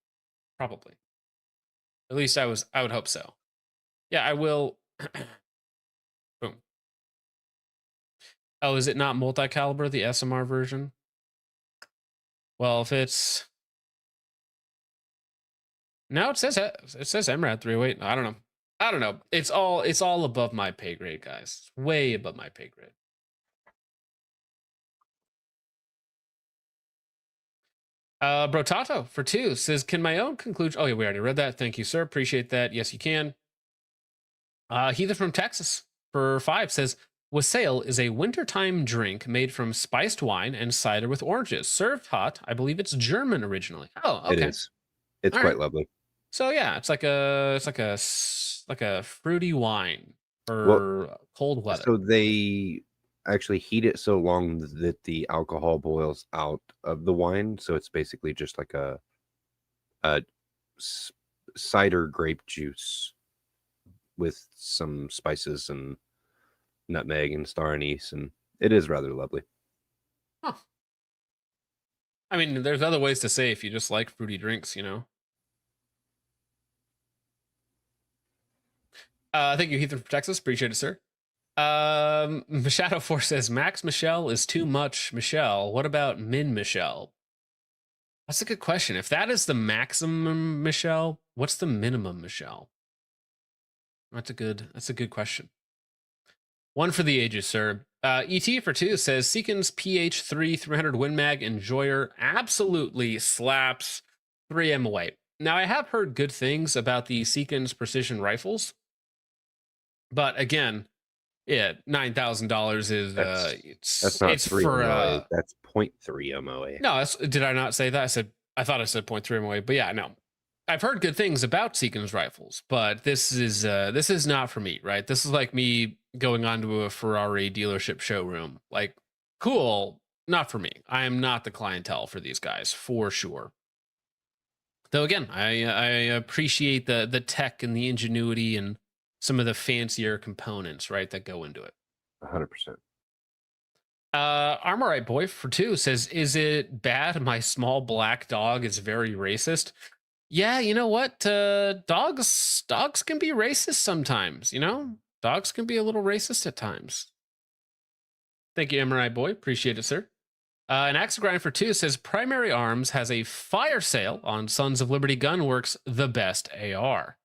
At least I would hope so. Yeah, I will. Boom. Oh, is it not multi-caliber, the SMR version? Well, if it's... No, it says MRAD 308. I don't know. It's all above my pay grade, guys. It's way above my pay grade. Brotato for 2 says, can my own conclusion... Oh, yeah, we already read that. Thank you, sir. Appreciate that. Yes, you can. Heather from Texas for 5 says, wassail is a wintertime drink made from spiced wine and cider with oranges. Served hot. I believe it's German originally. Oh, okay. It is. It's all quite right. lovely. So yeah, it's like a fruity wine for cold weather. So they actually heat it so long that the alcohol boils out of the wine. So it's basically just like a cider grape juice with some spices and nutmeg and star anise, and it is rather lovely. Huh. I mean, there's other ways to say if you just like fruity drinks, Thank you, Heath from Texas. Appreciate it, sir. Shadow Force says Max Michelle is too much Michelle. What about Min Michelle? That's a good question. If that is the maximum Michelle, what's the minimum Michelle? That's a good question. One for the ages, sir. ET for 2 says Seekins PH3 300 Win Mag Enjoyer absolutely slaps 3M away. Now, I have heard good things about the Seekins precision rifles, but again, yeah, $9,000 is that's not it's 3 for MOA. That's 0.3 MOA. No, did I not say that? I thought I said 0.3 MOA, but yeah, no. I've heard good things about Seekins rifles, but this is not for me, right? This is like me going onto a Ferrari dealership showroom. Like, cool, not for me. I am not the clientele for these guys, for sure. Though again, I appreciate the tech and the ingenuity and some of the fancier components, right, that go into it. 100%. Armorite Boy for 2 says, is it bad my small black dog is very racist? Yeah, you know what? Dogs can be racist sometimes, Dogs can be a little racist at times. Thank you, Armorite Boy. Appreciate it, sir. An Axe Grind for 2 says, Primary Arms has a fire sale on Sons of Liberty Gunworks, the best AR.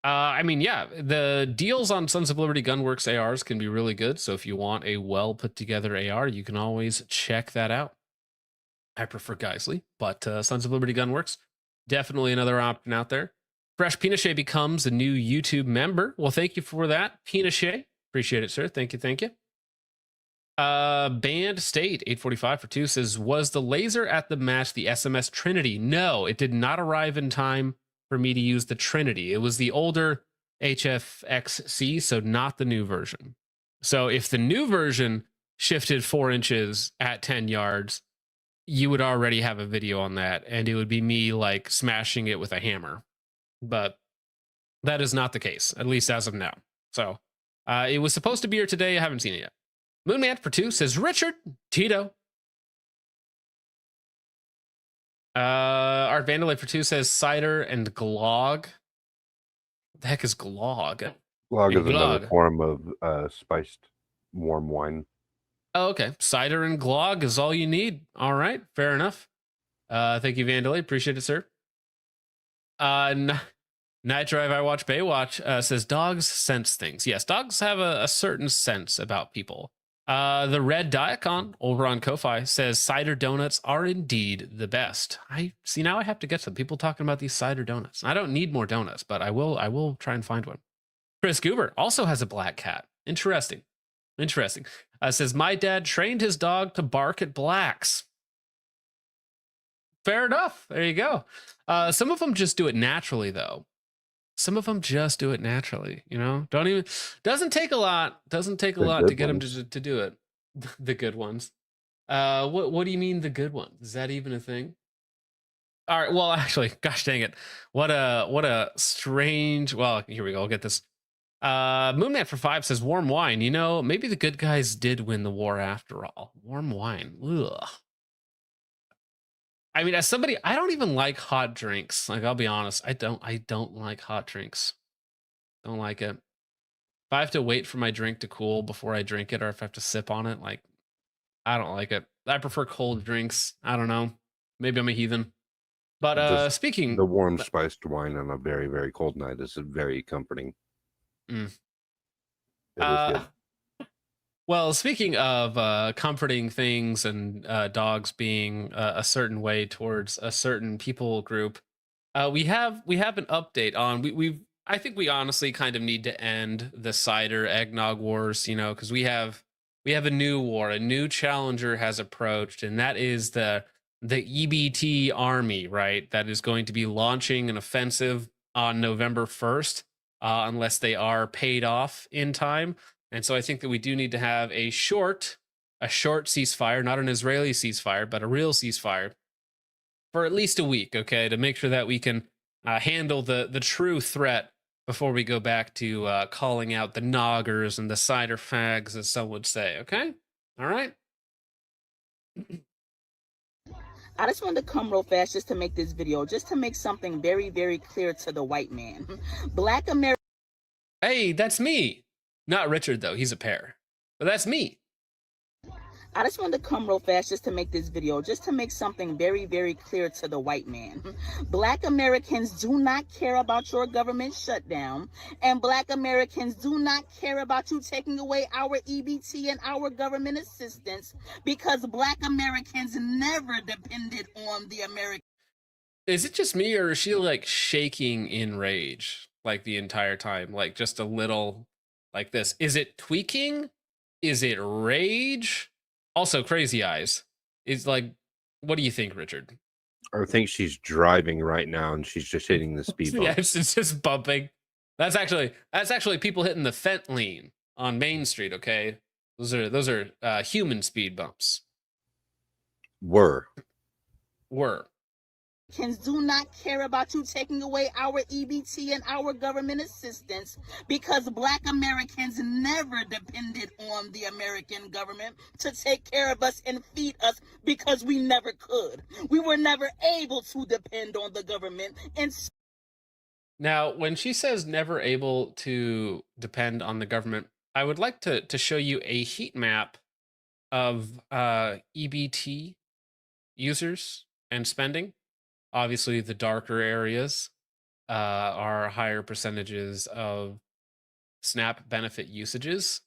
I mean, yeah, the deals on Sons of Liberty Gunworks ARs can be really good. So if you want a well put together AR, you can always check that out. I prefer Geisley, but Sons of Liberty Gunworks, definitely another option out there. Fresh Pinochet becomes a new YouTube member. Well, thank you for that, Pinochet. Appreciate it, sir. Thank you. Band State 845 for 2 says, was the laser at the match the SMS Trinity? No, it did not arrive in time for me to use the Trinity. It was the older HFXC, so not the new version. So if the new version shifted 4 inches at 10 yards, you would already have a video on that, and it would be me like smashing it with a hammer. But that is not the case, at least as of now. So it was supposed to be here today. I haven't seen it yet. Moonman for 2 says, Richard, Tito, Art Vandalay for 2 says cider and glog. What the heck is glog? Glog And is another glog. form of spiced warm wine. Oh, okay. Cider and glog is all you need. All right, fair enough. Thank you, Vandalay. Appreciate it, sir. Night Drive, I watch Baywatch says dogs sense things. Yes, dogs have a certain sense about people. The Red Diacon over on Ko-Fi says cider donuts are indeed the best. I see, now I have to get some people talking about these cider donuts. I don't need more donuts, but I will try and find one. Chris Goober also has a black cat. Interesting. Says my dad trained his dog to bark at blacks. Fair enough. There you go. Some of them just do it naturally, though. Some of them just do it naturally, you know? Doesn't take a lot to get them to do it. The good ones. What do you mean the good ones? Is that even a thing? All right, well, actually, gosh dang it. What a strange, well, here we go. I'll get this. Moonman for 5 says warm wine. You know, maybe the good guys did win the war after all. Warm wine. Ugh. I mean, as somebody, I don't even like hot drinks. Like, I'll be honest, I don't like hot drinks. Don't like it. If I have to wait for my drink to cool before I drink it, or if I have to sip on it, like, I don't like it. I prefer cold drinks. I don't know. Maybe I'm a heathen. But speaking, the warm spiced wine on a very, very cold night is very comforting. It is good. Well, speaking of comforting things and dogs being a certain way towards a certain people group, we have an update on I think we honestly kind of need to end the cider eggnog wars, you know, because we have a new war, a new challenger has approached, and that is the EBT army, right? That is going to be launching an offensive on November 1st, unless they are paid off in time. And so I think that we do need to have a short ceasefire, not an Israeli ceasefire, but a real ceasefire for at least a week, okay, to make sure that we can handle the true threat before we go back to calling out the noggers and the cider fags, as some would say, okay? All right? I just wanted to come real fast just to make this video, just to make something very, very clear to the white man. Black America. Hey, that's me. Not Richard, though. He's a pair. But that's me. I just wanted to come real fast just to make this video, just to make something very, very clear to the white man. Black Americans do not care about your government shutdown, and Black Americans do not care about you taking away our EBT and our government assistance, because Black Americans never depended on the American. Is it just me, or is she like shaking in rage like the entire time? Like just a little like this. Is it tweaking? Is it rage? Also, crazy eyes. Is like, what do you think, Richard? I think she's driving right now and she's just hitting the speed bump. Yeah, it's just bumping. That's actually people hitting the fent lane on Main Street, okay? Those are human speed bumps. Were. Do not care about you taking away our EBT and our government assistance, because Black Americans never depended on the American government to take care of us and feed us, because we never could. We were never able to depend on the government. And now, when she says never able to depend on the government, I would like to show you a heat map of EBT users and spending. Obviously, the darker areas are higher percentages of SNAP benefit usages,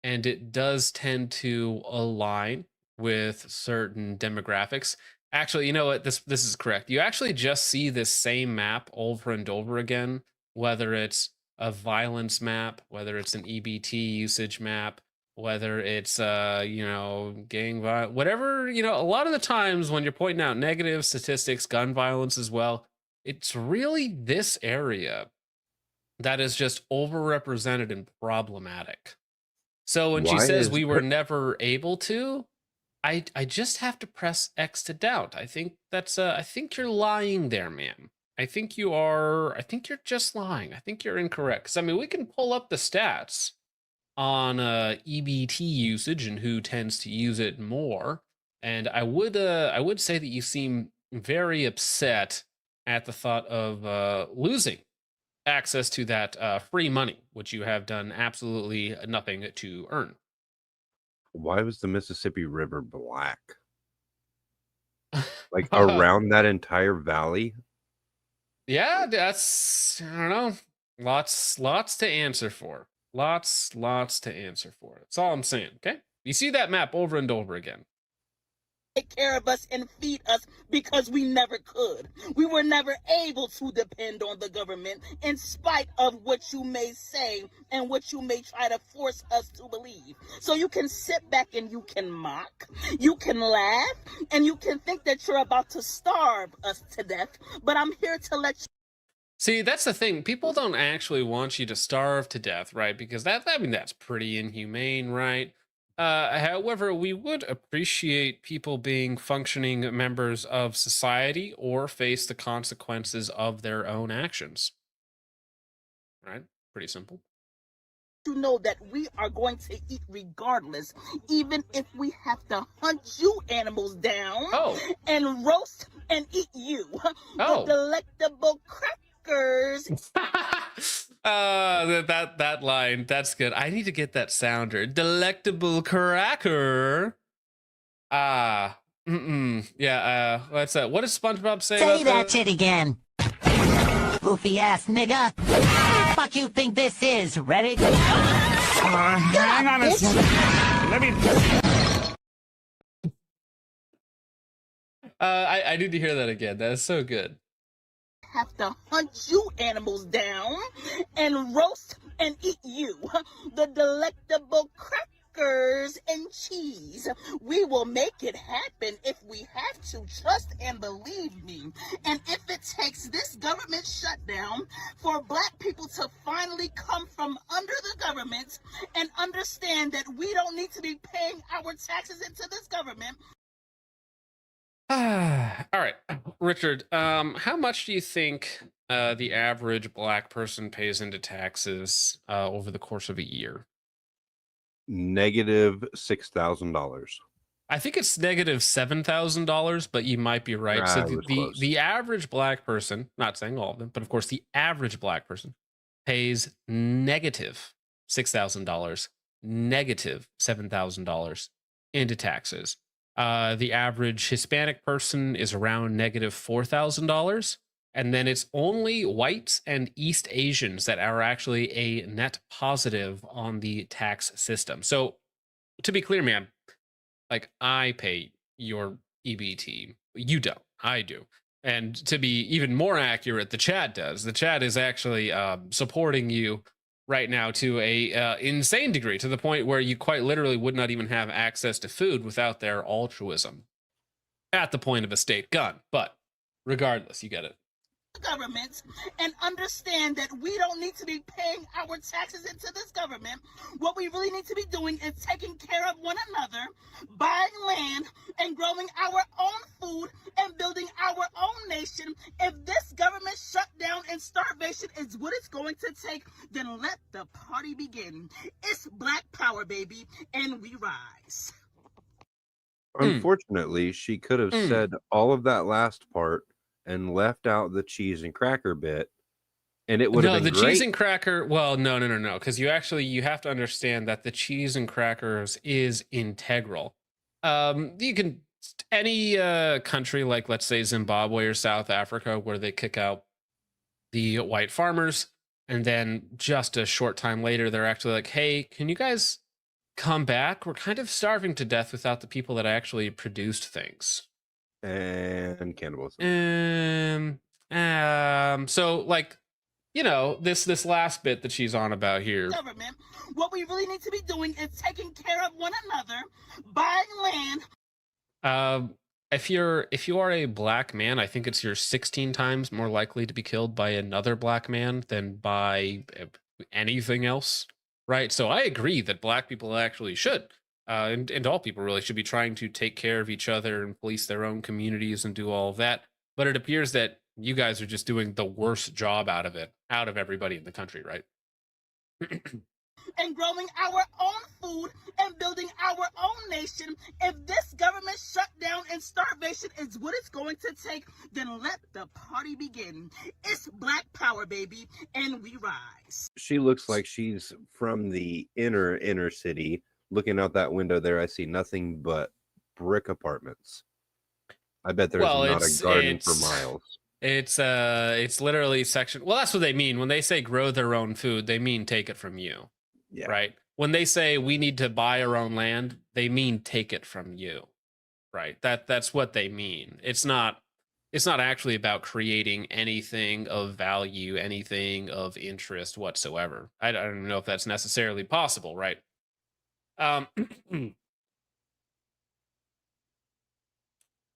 and it does tend to align with certain demographics. Actually, you know what? This is correct. You actually just see this same map over and over again, whether it's a violence map, whether it's an EBT usage map, whether it's gang violence, whatever, a lot of the times when you're pointing out negative statistics, gun violence as well, it's really this area that is just overrepresented and problematic. So when she says we were never able to, I just have to press X to doubt. I think that's I think you're lying there, ma'am. I think you're just lying. I think you're incorrect. Because I mean, we can pull up the stats on EBT usage and who tends to use it more, and I would say that you seem very upset at the thought of losing access to that free money, which you have done absolutely nothing to earn. Why was the Mississippi River black? Like around that entire valley? Yeah, that's, I don't know. Lots to answer for. Lots to answer for. That's all I'm saying, okay? You see that map over and over again. Take care of us and feed us because we never could. We were never able to depend on the government in spite of what you may say and what you may try to force us to believe. So you can sit back and you can mock, you can laugh, and you can think that you're about to starve us to death. But I'm here to let you. See, that's the thing. People don't actually want you to starve to death, right? Because that's pretty inhumane, right? However, we would appreciate people being functioning members of society or face the consequences of their own actions. Right? Pretty simple. To know that we are going to eat regardless, even if we have to hunt you animals down and roast and eat you. The delectable crackers. That line, that's good. I need to get that sounder. Delectable cracker. Yeah, what's that? What does SpongeBob say? Say that shit again. Goofy ass nigga. Fuck you think this is? Ready? Hang on a second. Let me. I need to hear that again. That is so good. Have to hunt you animals down and roast and eat you. The delectable crackers and cheese. We will make it happen if we have to. Trust and believe me. And if it takes this government shutdown for Black people to finally come from under the government and understand that we don't need to be paying our taxes into this government. All right, Richard, how much do you think the average Black person pays into taxes over the course of a year? Negative $6,000. I think it's negative $7,000, but you might be right. So the average Black person, not saying all of them, but of course the average Black person pays negative $6,000, negative $7,000 into taxes. The average Hispanic person is around negative $4,000. And then it's only whites and East Asians that are actually a net positive on the tax system. So to be clear, man, like I pay your EBT. You don't. I do. And to be even more accurate, the Chad does. The Chad is actually supporting you right now to a insane degree, to the point where you quite literally would not even have access to food without their altruism at the point of a state gun. But regardless, you get it. Government and understand that we don't need to be paying our taxes into this government. What we really need to be doing is taking care of one another, buying land and growing our own food and building our own nation. If this government shutdown and starvation is what it's going to take, then let the party begin. It's Black Power, baby, and we rise. Unfortunately, she could have said all of that last part and left out the cheese and cracker bit, and it would have been great. Cheese and cracker, well, no, because you have to understand that the cheese and crackers is integral. You can, any country like, let's say, Zimbabwe or South Africa, where they kick out the white farmers, and then just a short time later, they're actually like, hey, can you guys come back? We're kind of starving to death without the people that actually produced things. And cannibalism. So like, you know, this last bit that she's on about here. Government, what we really need to be doing is taking care of one another, buying land. If you are a Black man, I think you're 16 times more likely to be killed by another Black man than by anything else, right? So I agree that Black people actually should. And all people really should be trying to take care of each other and police their own communities and do all of that. But it appears that you guys are just doing the worst job out of everybody in the country, right? and growing our own food and building our own nation. If this government shutdown and starvation is what it's going to take, then let the party begin. It's Black Power, baby, and we rise. She looks like she's from the inner city. Looking out that window there, I see nothing but brick apartments. I bet there's not a garden for miles. It's literally section. Well, that's what they mean when they say grow their own food. They mean take it from you, right? When they say we need to buy our own land, they mean take it from you, right? That's what they mean. It's not actually about creating anything of value, anything of interest whatsoever. I don't know if that's necessarily possible, right?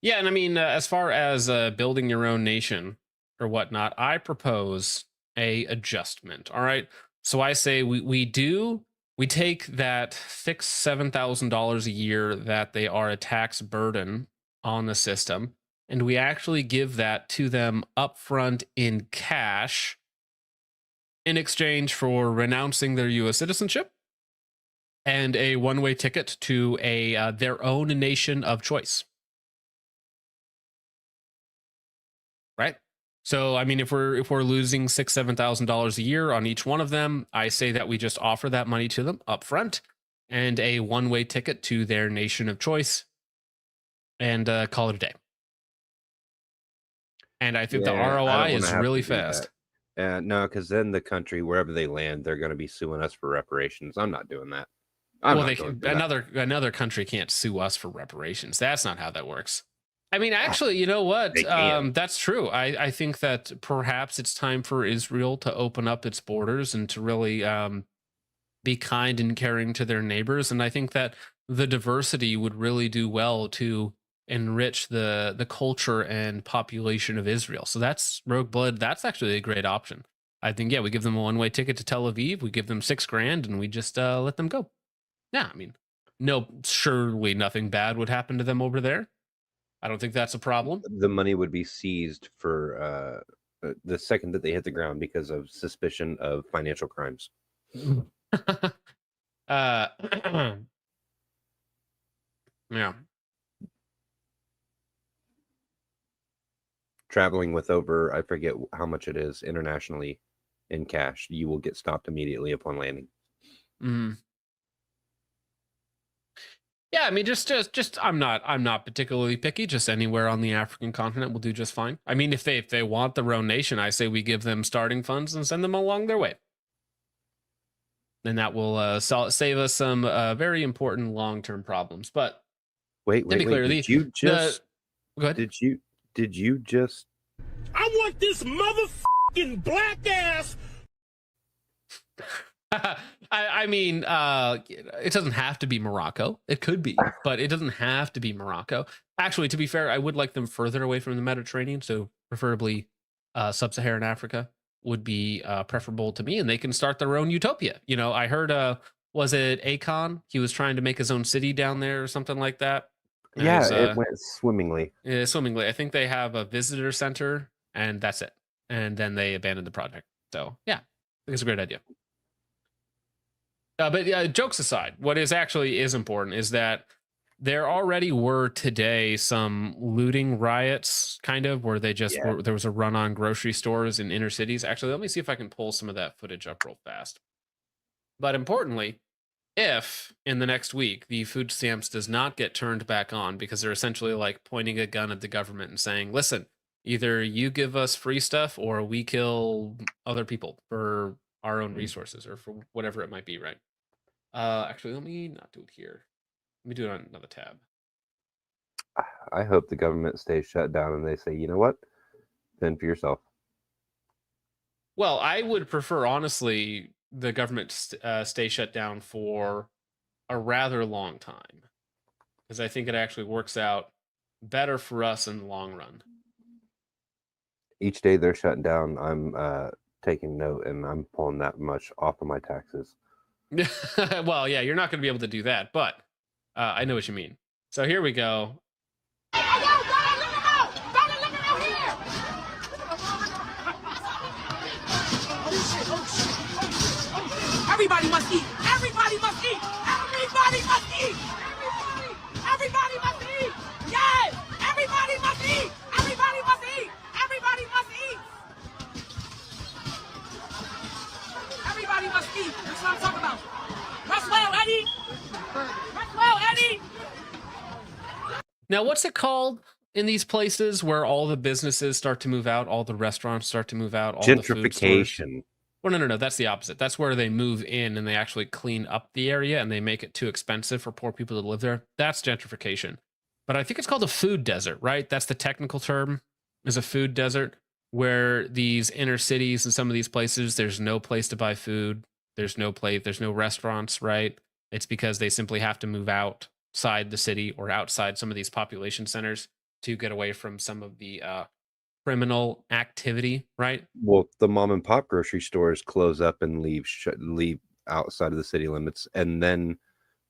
Yeah, and I mean, as far as building your own nation or whatnot, I propose a adjustment. All right, so I say we take that fixed $7,000 a year that they are a tax burden on the system, and we actually give that to them upfront in cash in exchange for renouncing their U.S. citizenship and a one-way ticket to their own nation of choice. Right. So, I mean, if we're losing $6,000-$7,000 a year on each one of them, I say that we just offer that money to them up front and a one-way ticket to their nation of choice and call it a day. And I think the ROI is really fast. No, because then the country, wherever they land, they're going to be suing us for reparations. I'm not doing that. Another country can't sue us for reparations. That's not how that works. I mean, actually, you know what? That's true. I think that perhaps it's time for Israel to open up its borders and to really be kind and caring to their neighbors. And I think that the diversity would really do well to enrich the culture and population of Israel. So that's Rogue Blood. That's actually a great option. I think, we give them a one-way ticket to Tel Aviv. We give them $6,000 and we just let them go. Yeah, I mean, surely nothing bad would happen to them over there. I don't think that's a problem. The money would be seized for the second that they hit the ground because of suspicion of financial crimes. Yeah. Traveling with over, I forget how much it is internationally in cash, you will get stopped immediately upon landing. Mm. Yeah, I mean, just I'm not particularly picky. Just anywhere on the African continent will do just fine. I mean, if they want their own nation, I say we give them starting funds and send them along their way. And that will save us some very important long-term problems. But wait, did you just? Go ahead. Did you just? I want this motherfucking black ass. I mean, it doesn't have to be Morocco. It could be, but it doesn't have to be Morocco. Actually, to be fair, I would like them further away from the Mediterranean, so preferably sub-Saharan Africa would be preferable to me, and they can start their own utopia. You know, I heard, was it Akon? He was trying to make his own city down there or something like that. Yeah, it went swimmingly. Yeah, swimmingly. I think they have a visitor center, and that's it. And then they abandoned the project. So, yeah, I think it's a great idea. But jokes aside, what is important is that there already were today some looting riots, kind of, where they just there was a run on grocery stores in inner cities. Actually, let me see if I can pull some of that footage up real fast. But importantly, if in the next week the food stamps does not get turned back on, because they're essentially like pointing a gun at the government and saying, listen, either you give us free stuff or we kill other people for our own resources or for whatever it might be, right? Actually, let me not do it here. Let me do it on another tab. I hope the government stays shut down and they say, you know what? Fend for yourself. Well, I would prefer, honestly, the government stay shut down for a rather long time, because I think it actually works out better for us in the long run. Each day they're shutting down, I'm taking note and I'm pulling that much off of my taxes. Well, yeah, you're not going to be able to do that, but I know what you mean. So here we go. Everybody must eat. must eat. Everybody must eat. Everybody must eat. Yes. Everybody must eat. Everybody must eat. Everybody must eat. Everybody must eat. That's what I'm talking about. Rest well, Eddie. Rest well, Eddie. Now, what's it called in these places where all the businesses start to move out, all the restaurants start to move out, all the food stores? Gentrification. Well, no. That's the opposite. That's where they move in and they actually clean up the area and they make it too expensive for poor people to live there. That's gentrification. But I think it's called a food desert, right? That's the technical term, is a food desert, where these inner cities and some of these places, there's no place to buy food. There's no restaurants, right? It's because they simply have to move outside the city or outside some of these population centers to get away from some of the criminal activity, right? Well, the mom and pop grocery stores close up and leave outside of the city limits, and then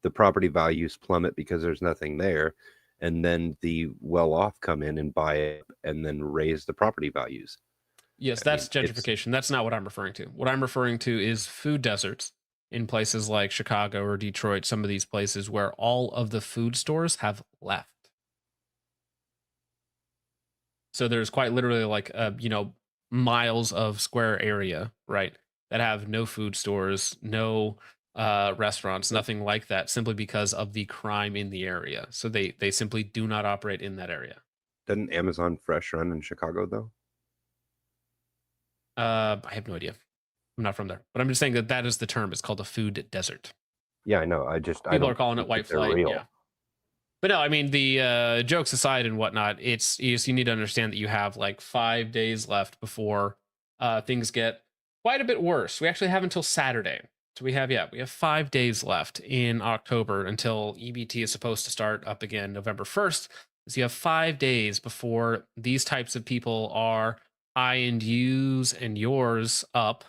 the property values plummet because there's nothing there, and then the well-off come in and buy it and then raise the property values. Yes, that's gentrification. That's not what I'm referring to. What I'm referring to is food deserts in places like Chicago or Detroit, some of these places where all of the food stores have left. So there's quite literally like miles of square area, right, that have no food stores, no restaurants, nothing like that, simply because of the crime in the area. So they simply do not operate in that area. Doesn't Amazon Fresh run in Chicago though? I have no idea. I'm not from there, but I'm just saying that is the term. It's called a food desert. Yeah, I know. People are calling it white flight. Real. Yeah. But no, I mean, the jokes aside and whatnot, you need to understand that you have like 5 days left before things get quite a bit worse. We actually have until Saturday. So we have 5 days left in October until EBT is supposed to start up again November 1st. So you have 5 days before these types of people are I and yous and yours up,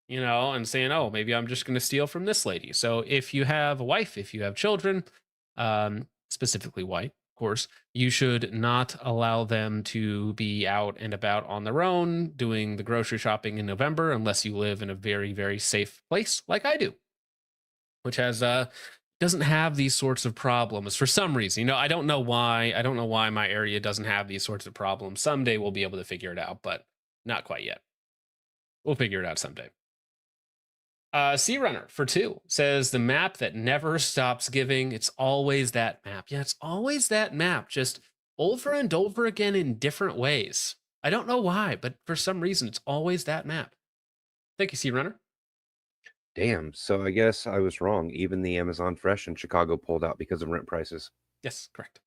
and saying, oh, maybe I'm just going to steal from this lady. So if you have a wife, if you have children, specifically white, of course, you should not allow them to be out and about on their own doing the grocery shopping in November unless you live in a very, very safe place like I do, which doesn't have these sorts of problems for some reason. I don't know why. I don't know why my area doesn't have these sorts of problems. Someday we'll be able to figure it out, but not quite yet. We'll figure it out someday. Sea Runner for 2 says the map that never stops giving. It's always that map. Yeah, it's always that map, just over and over again in different ways. I don't know why, but for some reason, it's always that map. Thank you, Sea Runner. Damn. So I guess I was wrong. Even the Amazon Fresh in Chicago pulled out because of rent prices. Yes, correct.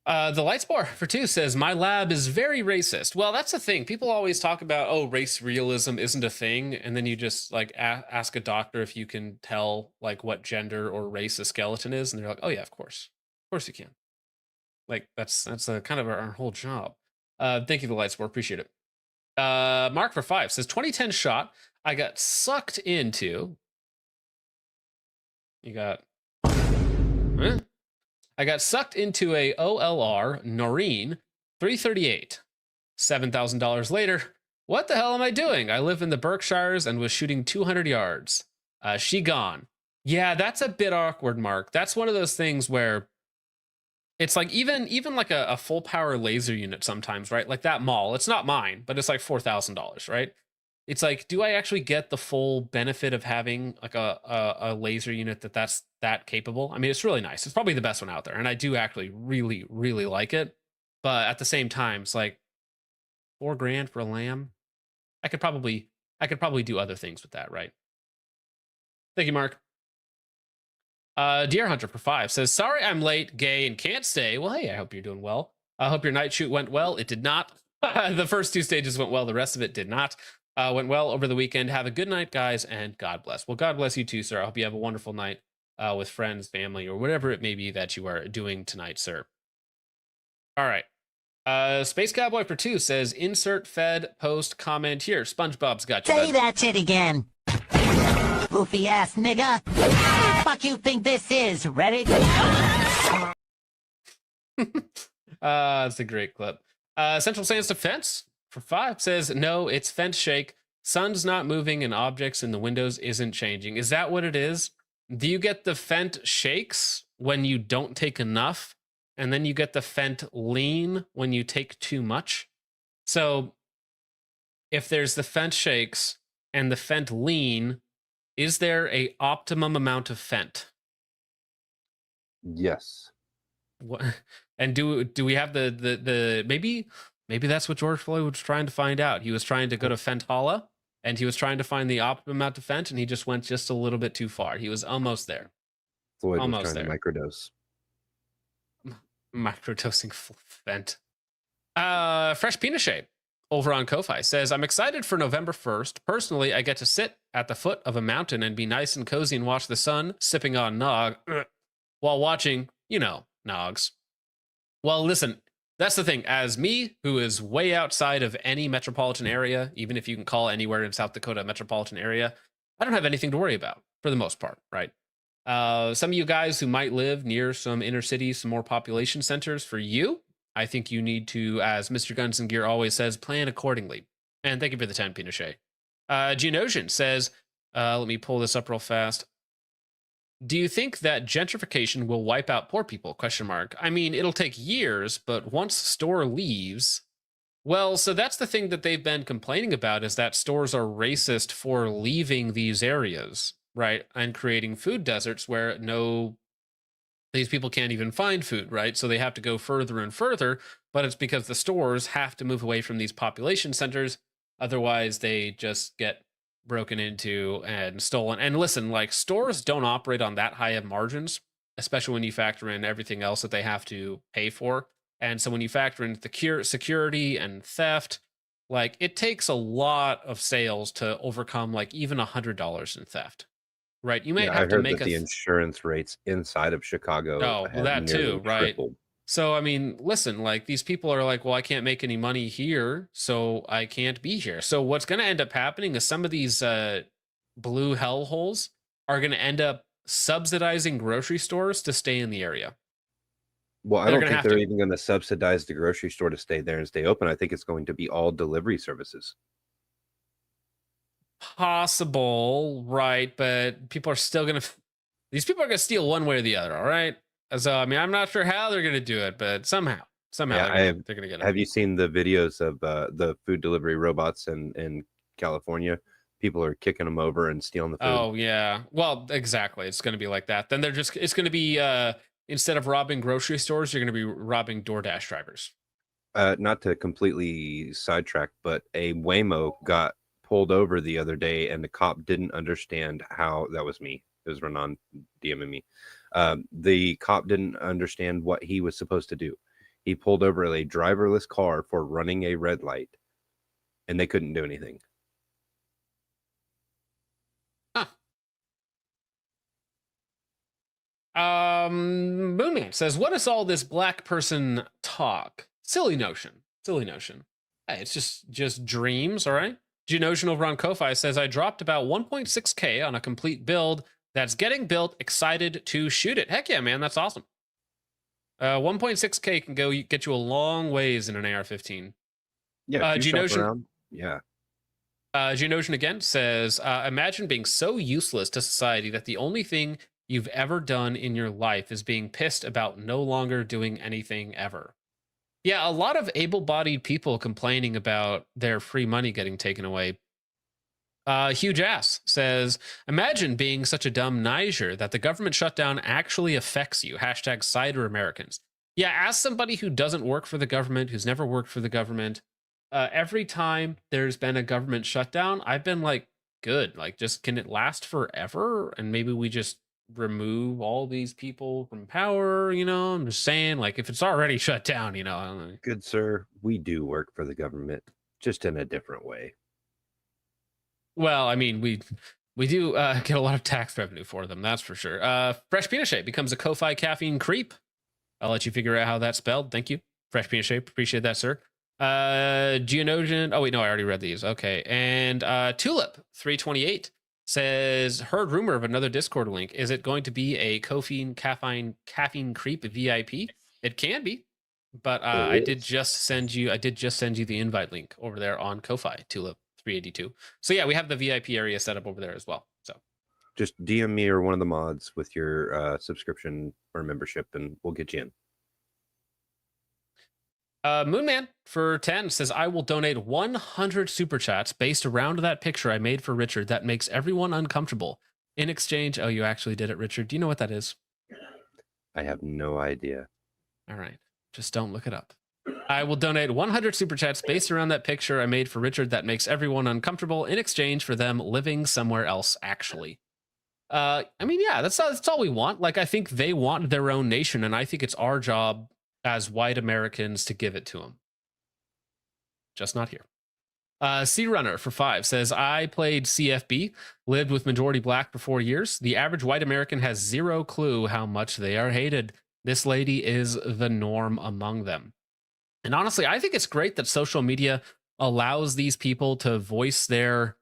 The Lightspore for 2 says, my lab is very racist. Well, that's the thing. People always talk about, oh, race realism isn't a thing. And then you just like ask a doctor if you can tell like what gender or race a skeleton is. And they're like, oh yeah, of course. Of course you can. Like that's kind of our whole job. Thank you, the Lightspore. Appreciate it. Mark for 5 says 2010 shot. I got sucked into. I got sucked into a OLR Noreen 338. $7,000 later. What the hell am I doing? I live in the Berkshires and was shooting 200 yards. She gone. Yeah, that's a bit awkward, Mark. That's one of those things where it's like even like a full power laser unit sometimes, right? Like that mall. It's not mine, but it's like $4,000, right? It's like, do I actually get the full benefit of having like a laser unit that's that capable? I mean, it's really nice. It's probably the best one out there. And I do actually really, really like it. But at the same time, it's like $4,000 for a lamb. I could probably do other things with that, right? Thank you, Mark. Deer Hunter for 5 says, sorry I'm late, gay, and can't stay. Well, hey, I hope you're doing well. I hope your night shoot went well. It did not. The first 2 stages went well. The rest of it did not. Went well over the weekend. Have a good night, guys, and God bless. Well, God bless you too, sir. I hope you have a wonderful night with friends, family, or whatever it may be that you are doing tonight, sir. All right. Space Cowboy for 2 says, insert fed post comment here. SpongeBob's got you. Say that shit again. Goofy ass nigga. Fuck you think this is? Ready? That's a great clip. Central Sands Defense for 5 says, no, it's fence shake. Sun's not moving and objects in the windows isn't changing. Is that what it is? Do you get the Fent shakes when you don't take enough? And then you get the Fent lean when you take too much? So if there's the Fent shakes and the Fent lean, is there a optimum amount of Fent? Yes. What, and do we have the maybe that's what George Floyd was trying to find out. He was trying to go to Fentala, and he was trying to find the optimum amount of Fent, and he just went just a little bit too far. He was almost there. Floyd Almost was trying there. to microdose. Microdosing Fent. Fresh Pinochet over on Ko-Fi says, I'm excited for November 1st. Personally, I get to sit at the foot of a mountain and be nice and cozy and watch the sun, sipping on nog while watching, nogs. Well, listen, that's the thing. As me, who is way outside of any metropolitan area, even if you can call anywhere in South Dakota a metropolitan area, I don't have anything to worry about for the most part, right? Some of you guys who might live near some inner cities, some more population centers, for you, I think you need to, as Mr. Guns and Gear always says, plan accordingly. And thank you for the 10, Pinochet. Geonosian says, let me pull this up real fast. Do you think that gentrification will wipe out poor people? ? I mean, it'll take years, but once store leaves, well, so that's the thing that they've been complaining about, is that stores are racist for leaving these areas, right? And creating food deserts where these people can't even find food, right? So they have to go further and further, but it's because the stores have to move away from these population centers. Otherwise, they just get broken into and stolen. And listen, like, stores don't operate on that high of margins, especially when you factor in everything else that they have to pay for. And so when you factor in the security and theft, like, it takes a lot of sales to overcome like even $100 in theft, right? You may have to make the insurance rates inside of Chicago. Oh, well, that too, right? Tripled. So, I mean, listen, like, these people are like, well, I can't make any money here, so I can't be here. So what's going to end up happening is some of these blue hellholes are going to end up subsidizing grocery stores to stay in the area. Well, I don't think they're even going to subsidize the grocery store to stay there and stay open. I think it's going to be all delivery services. Possible, right? But people are still going to... These people are going to steal one way or the other, all right? So, I mean, I'm not sure how they're going to do it, but somehow they're going to get it. Have you seen the videos of the food delivery robots in California? People are kicking them over and stealing the food. Oh, yeah. Well, exactly. It's going to be like that. Then it's going to be, instead of robbing grocery stores, you're going to be robbing DoorDash drivers. Not to completely sidetrack, but a Waymo got pulled over the other day, and the cop didn't understand how... That was me. It was Renan DMing me. The cop didn't understand what he was supposed to do. He pulled over a driverless car for running a red light, and they couldn't do anything. Moonman says, what is all this black person talk? Silly notion. Hey, it's just dreams, all right? Geonosian over on Ko-Fi says, I dropped about 1.6K on a complete build that's getting built, excited to shoot it. Heck yeah, man, that's awesome. 1.6K can get you a long ways in an AR-15. Yeah, Geonosian, yeah. Geonosian again says, imagine being so useless to society that the only thing you've ever done in your life is being pissed about no longer doing anything ever. Yeah, a lot of able-bodied people complaining about their free money getting taken away. Huge Ass says, imagine being such a dumb Niger that the government shutdown actually affects you. # cider Americans. Yeah, as somebody who doesn't work for the government, who's never worked for the government, every time there's been a government shutdown, I've been like, good. Like, just, can it last forever? And maybe we just remove all these people from power, I'm just saying, like, if it's already shut down, Good sir, we do work for the government, just in a different way. Well, I mean, we do get a lot of tax revenue for them, that's for sure. Fresh Pinochet becomes a Ko-Fi caffeine creep. I'll let you figure out how that's spelled. Thank you, Fresh Pinochet. Appreciate that, sir. Geonosian. Oh wait, no, I already read these. Okay, and Tulip 328 says, heard rumor of another Discord link. Is it going to be a caffeine creep VIP? It can be, but I did just send you the invite link over there on Ko-Fi, Tulip 382. So yeah, we have the VIP area set up over there as well. So Just DM me or one of the mods with your subscription or membership, and we'll get you in. Moonman for 10 says, I will donate 100 super chats based around that picture I made for Richard that makes everyone uncomfortable. In exchange, oh, you actually did it, Richard. Do you know what that is? I have no idea. All right. Just don't look it up. I will donate 100 super chats based around that picture I made for Richard that makes everyone uncomfortable in exchange for them living somewhere else, actually. I mean, yeah, that's all we want. Like, I think they want their own nation, and I think it's our job as white Americans to give it to them. Just not here. Sea Runner for 5 says, I played CFB, lived with majority black for 4 years. The average white American has zero clue how much they are hated. This lady is the norm among them. And honestly, I think it's great that social media allows these people to voice their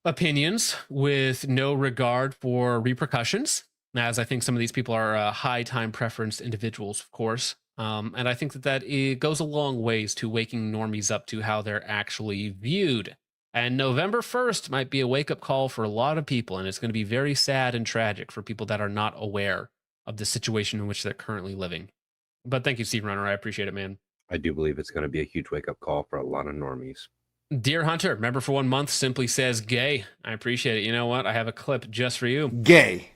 opinions with no regard for repercussions, as I think some of these people are high time preference individuals, of course. And I think that it goes a long ways to waking normies up to how they're actually viewed. And November 1st might be a wake-up call for a lot of people, and it's going to be very sad and tragic for people that are not aware of the situation in which they're currently living. But thank you, Steve Runner. I appreciate it, man. I do believe it's going to be a huge wake-up call for a lot of normies. Dear Hunter, member for 1 month, simply says gay. I appreciate it. You know what? I have a clip just for you. Gay.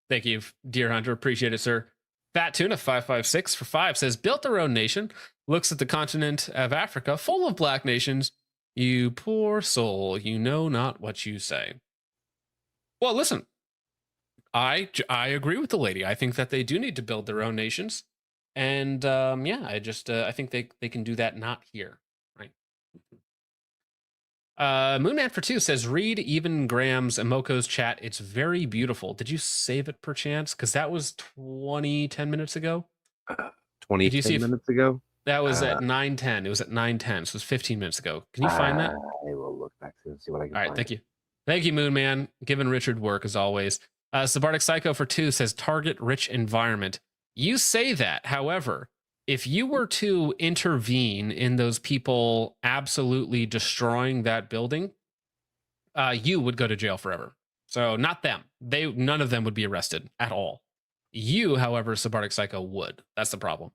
Thank you, Dear Hunter. Appreciate it, sir. Fat Tuna 556 for 5 says, built their own nation, looks at the continent of Africa, full of black nations. You poor soul, you know not what you say. Well, listen, I agree with the lady. I think that they do need to build their own nations. And yeah, I think they can do that not here, right? Moonman for 2 says, read Even Graham's Emoko's chat. It's very beautiful. Did you save it perchance? Because that was 10 minutes ago. 10 minutes ago? That was at 9:10. It was at 9:10, so it was 15 minutes ago. Can you find that? I will look back and see what I can All right, find. thank you. Thank you, Moonman. Giving Richard work as always. Sabardic Psycho for 2 says, target rich environment. You say that, however, if you were to intervene in those people absolutely destroying that building, you would go to jail forever. So not them. None of them would be arrested at all. You, however, Sabardic Psycho would. That's the problem.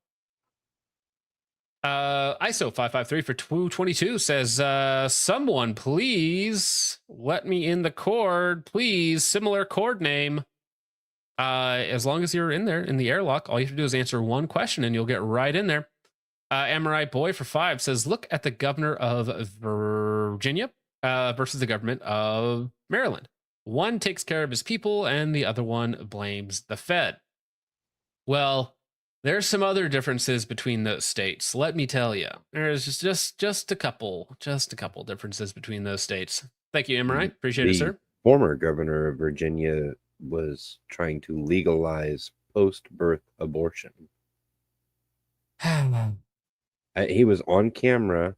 ISO 553 for 222 says, someone please let me in the cord, please. Similar cord name. As long as you're in there in the airlock, all you have to do is answer one question and you'll get right in there. Amorite Boy for 5 says, look at the governor of Virginia versus the government of Maryland. One takes care of his people and the other one blames the Fed. Well, there's some other differences between those states. Let me tell you, there's just a couple differences between those states. Thank you, Amorite. Appreciate it, sir. Former governor of Virginia was trying to legalize post-birth abortion. He was on camera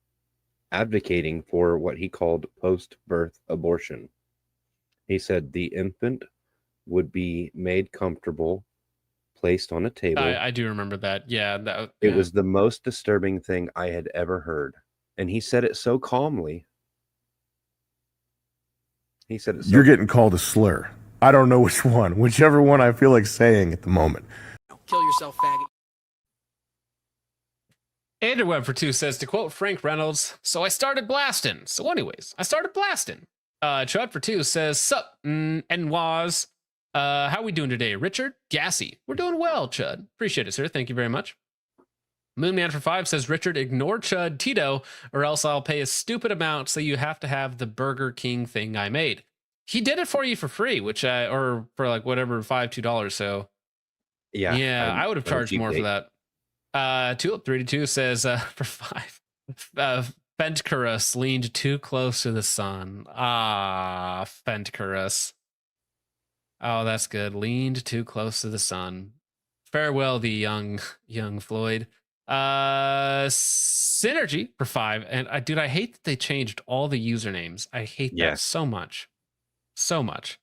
advocating for what he called post-birth abortion. He said the infant would be made comfortable, placed on a table. I do remember that. Yeah. It was the most disturbing thing I had ever heard. And he said it so calmly. He said it so You're getting called a slur. I don't know which one. Whichever one I feel like saying at the moment. Kill yourself, faggot. Andrew Webb for 2 says, to quote Frank Reynolds, so I started blasting. So anyways, I started blasting. Chud for 2 says, sup, and was. How we doing today, Richard? Gassy. We're doing well, Chud. Appreciate it, sir. Thank you very much. Moonman for 5 says, Richard, ignore Chud Tito, or else I'll pay a stupid amount so you have to have the Burger King thing I made. He did it for you for free, or for like whatever, $2. So yeah, I would have charged more for that. Tulip322 says, for 5, Fentkarus leaned too close to the sun. Fentkarus. Oh, that's good. Leaned too close to the sun. Farewell, the young Floyd. Synergy for 5. And I hate that they changed all the usernames. I hate that so much. So much.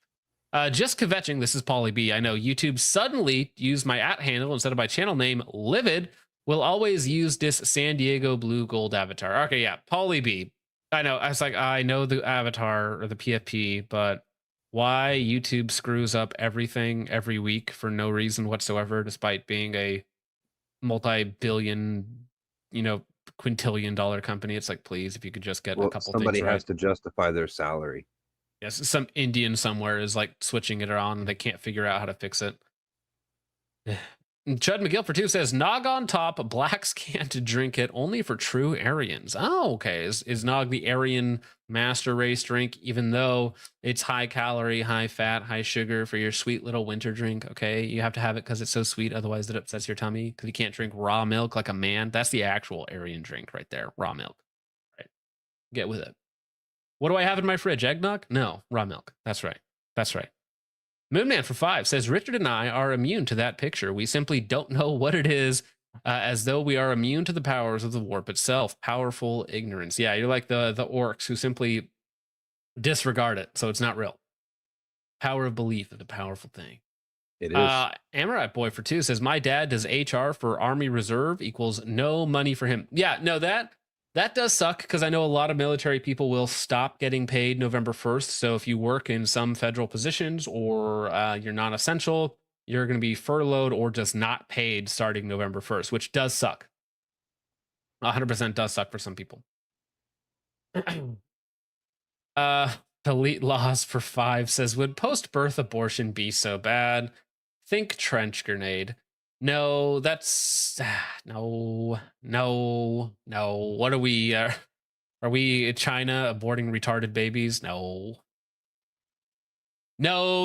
Just kvetching, this is Pauly B. I know YouTube suddenly used my @ handle instead of my channel name. Livid will always use this San Diego blue gold avatar. Okay, yeah, Pauly B. I know. I was like, I know the avatar or the PFP, but why YouTube screws up everything every week for no reason whatsoever, despite being a multi-billion, quintillion-dollar company. It's like, please, if you could just get a couple things somebody right. has to justify their salary. Yes, some Indian somewhere is like switching it on and they can't figure out how to fix it. Chud McGill for 2 says, Nog on top, blacks can't drink it, only for true Aryans. Oh, okay. Is Nog the Aryan master race drink, even though it's high calorie, high fat, high sugar for your sweet little winter drink? Okay, you have to have it because it's so sweet, otherwise it upsets your tummy, because you can't drink raw milk like a man. That's the actual Aryan drink right there, raw milk. Right? Get with it. What do I have in my fridge? Eggnog? No, raw milk. That's right. That's right. Moonman for 5 says, Richard and I are immune to that picture. We simply don't know what it is, as though we are immune to the powers of the warp itself. Powerful ignorance. Yeah, you're like the orcs who simply disregard it, so it's not real. Power of belief is a powerful thing. It is. Amorite Boy for 2 says, my dad does HR for Army Reserve equals no money for him. Yeah, no, that does suck, because I know a lot of military people will stop getting paid November 1st. So if you work in some federal positions or you're non-essential, you're going to be furloughed or just not paid starting November 1st, which does suck. 100% does suck for some people. Delete Laws for 5 says, would post-birth abortion be so bad? Think trench grenade. No, that's no. What are we? Are we China aborting retarded babies? No,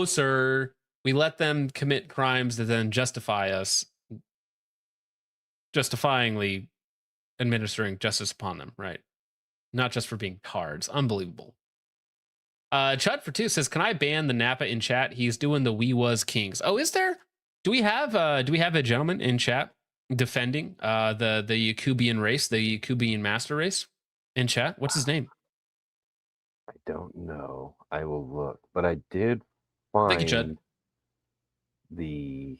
sir. We let them commit crimes that then justify us justifyingly administering justice upon them, right? Not just for being cards. Unbelievable. Chud for 2 says, can I ban the Napa in chat? He's doing the We Was Kings. Oh, is there? Do we have a gentleman in chat defending the Yakubian race, the Yakubian master race in chat? What's his name? I don't know. I will look, but I did find Thank you, Chud. the.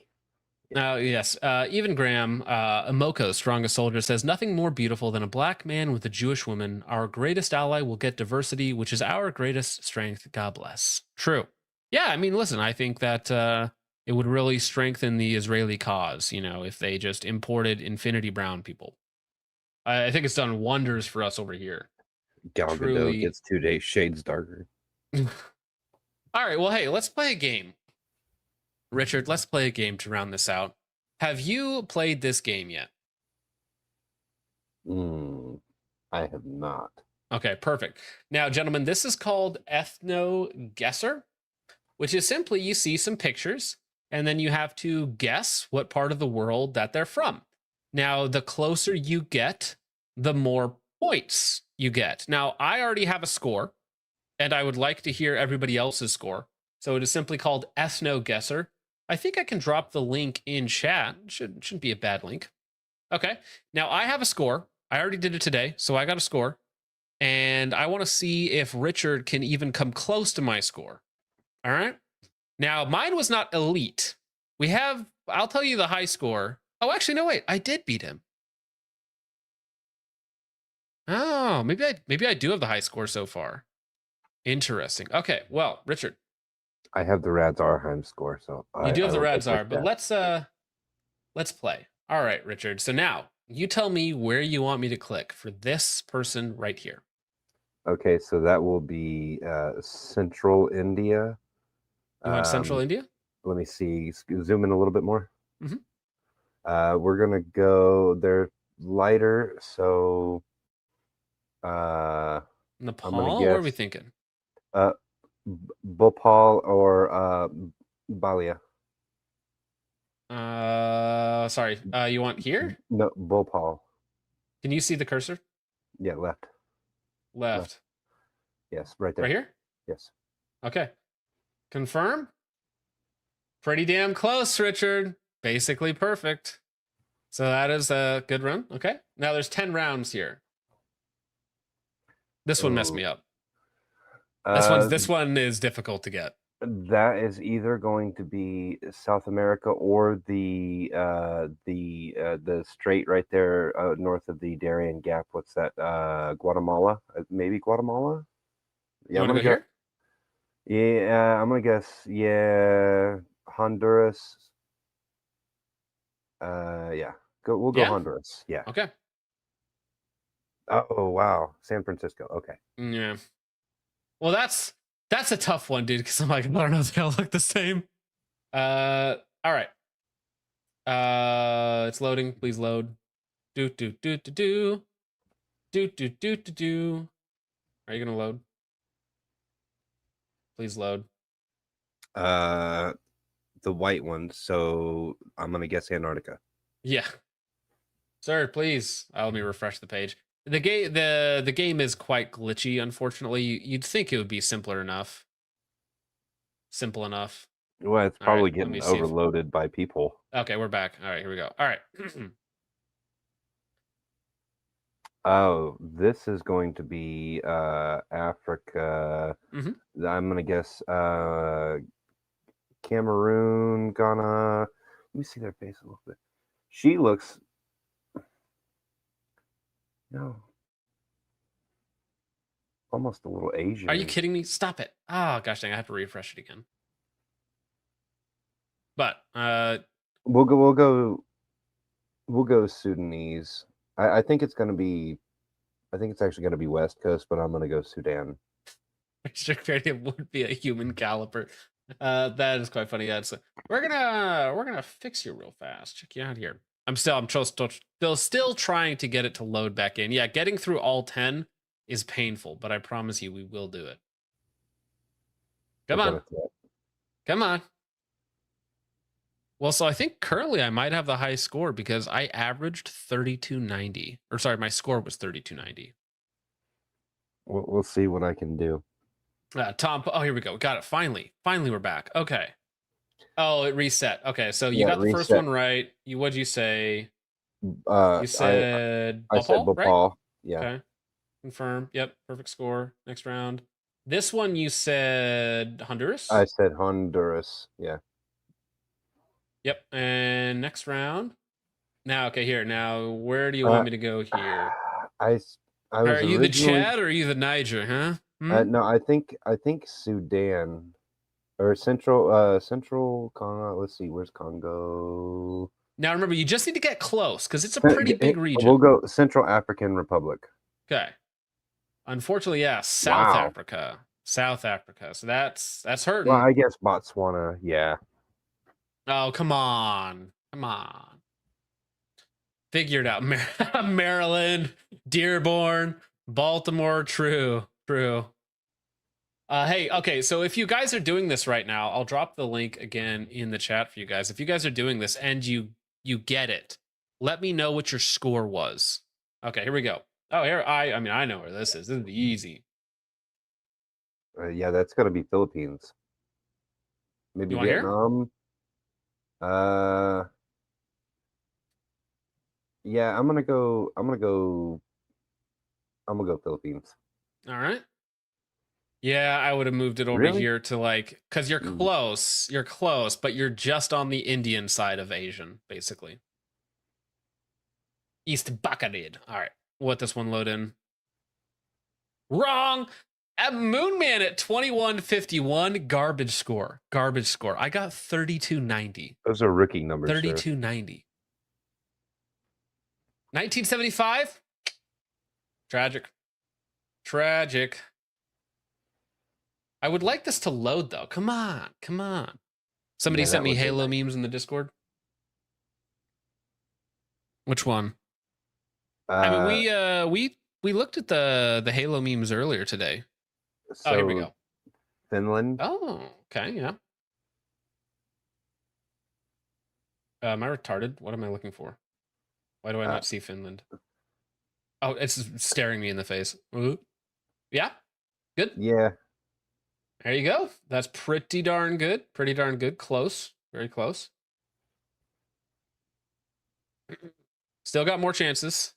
Yes. Even Graham, Amoko, strongest soldier, says, nothing more beautiful than a black man with a Jewish woman. Our greatest ally will get diversity, which is our greatest strength. God bless. True. Yeah, I mean, listen, I think that it would really strengthen the Israeli cause, if they just imported Infinity Brown people. I think it's done wonders for us over here. Gal Gadot gets 2 days shades darker. All right, well, hey, let's play a game. Richard, let's play a game to round this out. Have you played this game yet? I have not. Okay, perfect. Now, gentlemen, this is called Ethno Guesser, which is simply you see some pictures, and then you have to guess what part of the world that they're from. Now, the closer you get, the more points you get. Now, I already have a score, and I would like to hear everybody else's score. So it is simply called Ethno Guesser. I think I can drop the link in chat. Shouldn't be a bad link. Okay. Now, I have a score. I already did it today, so I got a score. And I want to see if Richard can even come close to my score. All right. Now, mine was not elite. I'll tell you the high score. Oh, actually, no, wait. I did beat him. Oh, maybe I do have the high score so far. Interesting. Okay, well, Richard. I have the Rads Arheim score, so you do have the Rads Ar, but let's play. All right, Richard. So now you tell me where you want me to click for this person right here. Okay, so that will be Central India. You want Central India? Let me see. Zoom in a little bit more. Mm-hmm. We're gonna go. They're lighter, so. Nepal? What are we thinking? Bhopal or Balia. Sorry. You want here? No, Bhopal. Can you see the cursor? Yeah, left. Left. Yes, right there. Right here? Yes. Okay. Confirm? Pretty damn close, Richard. Basically perfect. So that is a good run. Okay. Now there's 10 rounds here. This one messed me up. This one is difficult to get. That is either going to be South America or the strait right there north of the Darien Gap. What's that? Guatemala? Maybe Guatemala. Yeah, I'm gonna go here. Yeah, I'm gonna guess. Yeah, Honduras. Yeah. We'll go Yeah. Honduras. Yeah. Okay. Oh wow, San Francisco. Okay. Yeah. Well, that's a tough one, dude. Because I'm like, I don't know if they all look the same. All right. It's loading. Please load. Do do do do do do do do do do. Are you gonna load? Please load. The white one. So I'm gonna guess Antarctica. Yeah, sir. Please. Let me refresh the page. The game is quite glitchy. Unfortunately, you'd think it would be simpler enough. Simple enough. Well, it's All right, probably let me getting see if- overloaded by people. Okay, we're back. All right, here we go. All right. Oh, this is going to be Africa. Mhm. I'm gonna guess Cameroon, Ghana. Let me see their face a little bit. She looks almost a little Asian. Are you kidding me? Stop it. Oh gosh dang, I have to refresh it again. But We'll go Sudanese. I think it's gonna be. I think it's actually gonna be West Coast, but I'm gonna go Sudan. Restricted would be a human caliper. That is quite funny. Yeah, so we're gonna fix you real fast. Check you out here. I'm still trying to get it to load back in. Yeah, getting through all 10 is painful, but I promise you we will do it. Come on. Come on. Well, so I think currently I might have the high score because I averaged 3290. Or sorry, my score was 3290. We'll see what I can do. Tom, oh, here we go. Got it. Finally, we're back. Okay. Oh, it reset. Okay, so you got the first one right. What'd you say? You said I said Bhopal. right? Yeah. Okay. Confirm. Yep. Perfect score. Next round. This one you said Honduras? I said Honduras. Yeah. Yep. And next round. Now, okay, here. Now, where do you want me to go here? Are you the Chad or are you the Niger, huh? No, I think Sudan or Central Congo. Let's see, where's Congo? Now remember, you just need to get close because it's a pretty big region. We'll go Central African Republic. Okay. Unfortunately, yeah, South Africa. South Africa. So that's hurting. Well, I guess Botswana. Yeah. Oh, come on. Figure it out. Maryland, Dearborn, Baltimore. True. Hey, okay, so if you guys are doing this right now, I'll drop the link again in the chat for you guys. If you guys are doing this and you get it, let me know what your score was. Okay, here we go. Oh, here I mean I know where this is. This is easy. Yeah, that's gonna be Philippines. Maybe Vietnam. Yeah, I'm gonna go Philippines. All right. Yeah, I would have moved it over here to because you're close. You're close, but you're just on the Indian side of Asian, basically. East Bacadid. All right. What this one load in? Wrong. Moonman at 2151. Garbage score. I got 3290. Those are rookie numbers. 3290. 1975. Tragic. I would like this to load though. Come on. Somebody sent me Halo memes in the Discord. Which one? I mean, we looked at the Halo memes earlier today. So here we go. Finland. Oh, okay, yeah. Am I retarded? What am I looking for? Why do I not see Finland? Oh, it's staring me in the face. Yeah, good. Yeah. There you go. That's pretty darn good. Close. Very close. Still got more chances.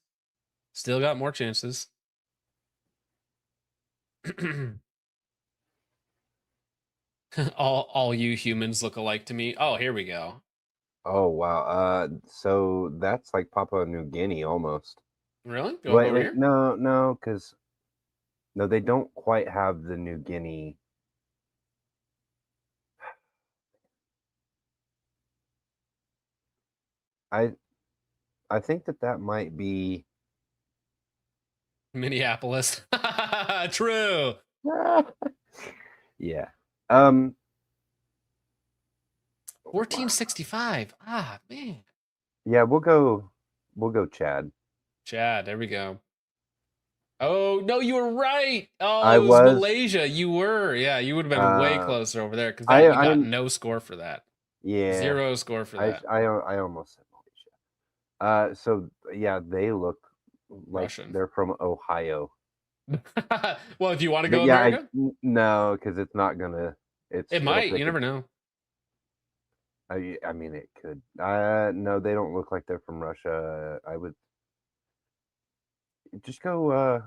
all you humans look alike to me. Oh, here we go. Oh wow. So that's like Papua New Guinea almost. Really? Wait, no, because they don't quite have the New Guinea I think that might be. Minneapolis. True. Yeah. 1465. Ah, man. Yeah, we'll go Chad. Chad, there we go. Oh, no, you were right. Oh, I it was was. Malaysia. You were. Yeah, you would have been way closer over there because you got no score for that. Yeah. 0 score for that. I almost said Malaysia. So yeah, they look like Russian. they're from Ohio. Well, if you want to But go yeah, America? no, because it's not gonna. It might. You never know. I mean, it could. No, they don't look like they're from Russia. I would just go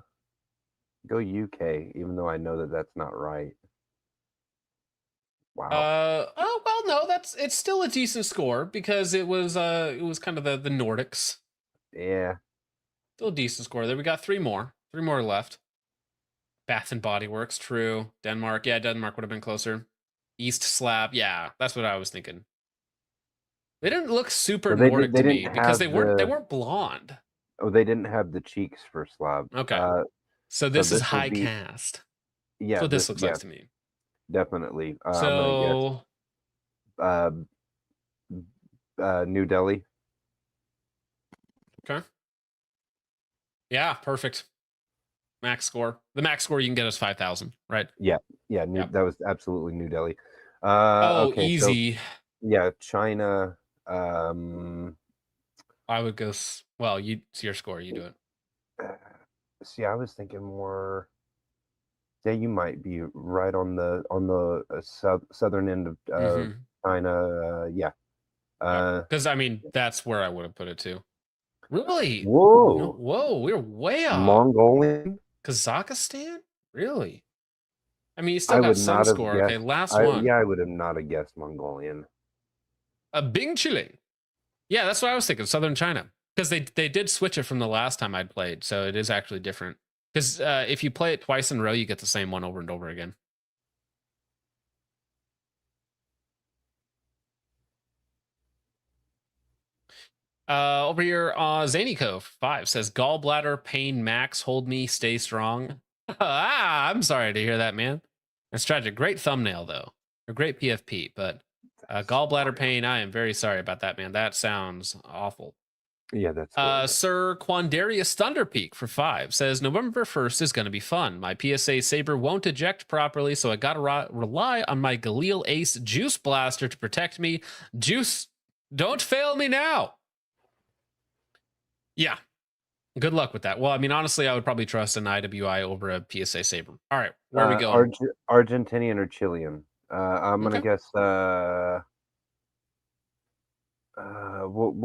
UK, even though I know that that's not right. Wow. Oh well, no, it's still a decent score because it was kind of the Nordics. Yeah. Still a decent score. There we got 3 more. 3 more left. Bath and Body Works, true. Denmark, yeah, Denmark would have been closer. East Slav, yeah, that's what I was thinking. They didn't look super Nordic to me because they weren't blonde. Oh, they didn't have the cheeks for Slav. Okay. So this is high cast. Yeah. That's what this looks like to me. Definitely. So I'm gonna guess New Delhi. Okay. Yeah, perfect. Max score. The max score you can get is 5,000, right? Yeah. That was absolutely New Delhi. Okay, easy. So, yeah, China. I would go. Well, it's your score. You do it. See, I was thinking more. Yeah, you might be right on the southern end of China. Yeah. Because I mean, that's where I would have put it too. Really? Whoa! No, whoa, we're way off. Mongolian. Kazakhstan? Really? I mean, you still got some score. Okay, last one. Yeah, I would have not have guessed Mongolian. Bing Chile. Yeah, that's what I was thinking. Southern China, because they did switch it from the last time I'd played, so it is actually different. Because if you play it twice in a row, you get the same one over and over again. Over here, Zany Cove 5 says gallbladder pain max, hold me, stay strong. I'm sorry to hear that, man. That's tragic. Great thumbnail though, a great PFP, but gallbladder pain. I am very sorry about that, man. That sounds awful. Yeah, that's Sir Quandarius Thunderpeak for 5 says November 1st is going to be fun. My PSA Saber won't eject properly, so I got to rely on my Galil Ace Juice Blaster to protect me. Juice, don't fail me now. Yeah. Good luck with that. Well, I mean, honestly, I would probably trust an IWI over a PSA Saber. All right, where are we going? Argentinian or Chilean? I'm gonna guess. We'll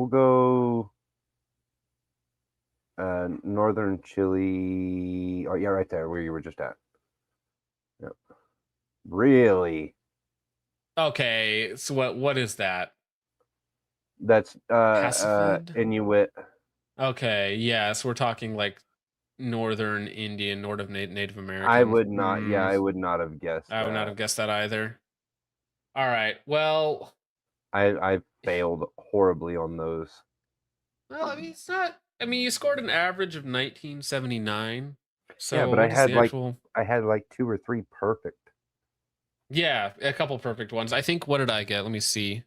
go. Northern Chile. Oh yeah, right there where you were just at. Yep. Really? Okay, so what is that? That's Inuit. Okay, yeah, so we're talking like Northern Indian, Native American. I would not. Yeah, I would not have guessed. I would not have guessed that either. All right. Well, I failed horribly on those. Well, I mean, it's not. I mean, you scored an average of 1979. So yeah, but I had like 2 or 3 perfect. Yeah, a couple perfect ones. I think. What did I get? Let me see.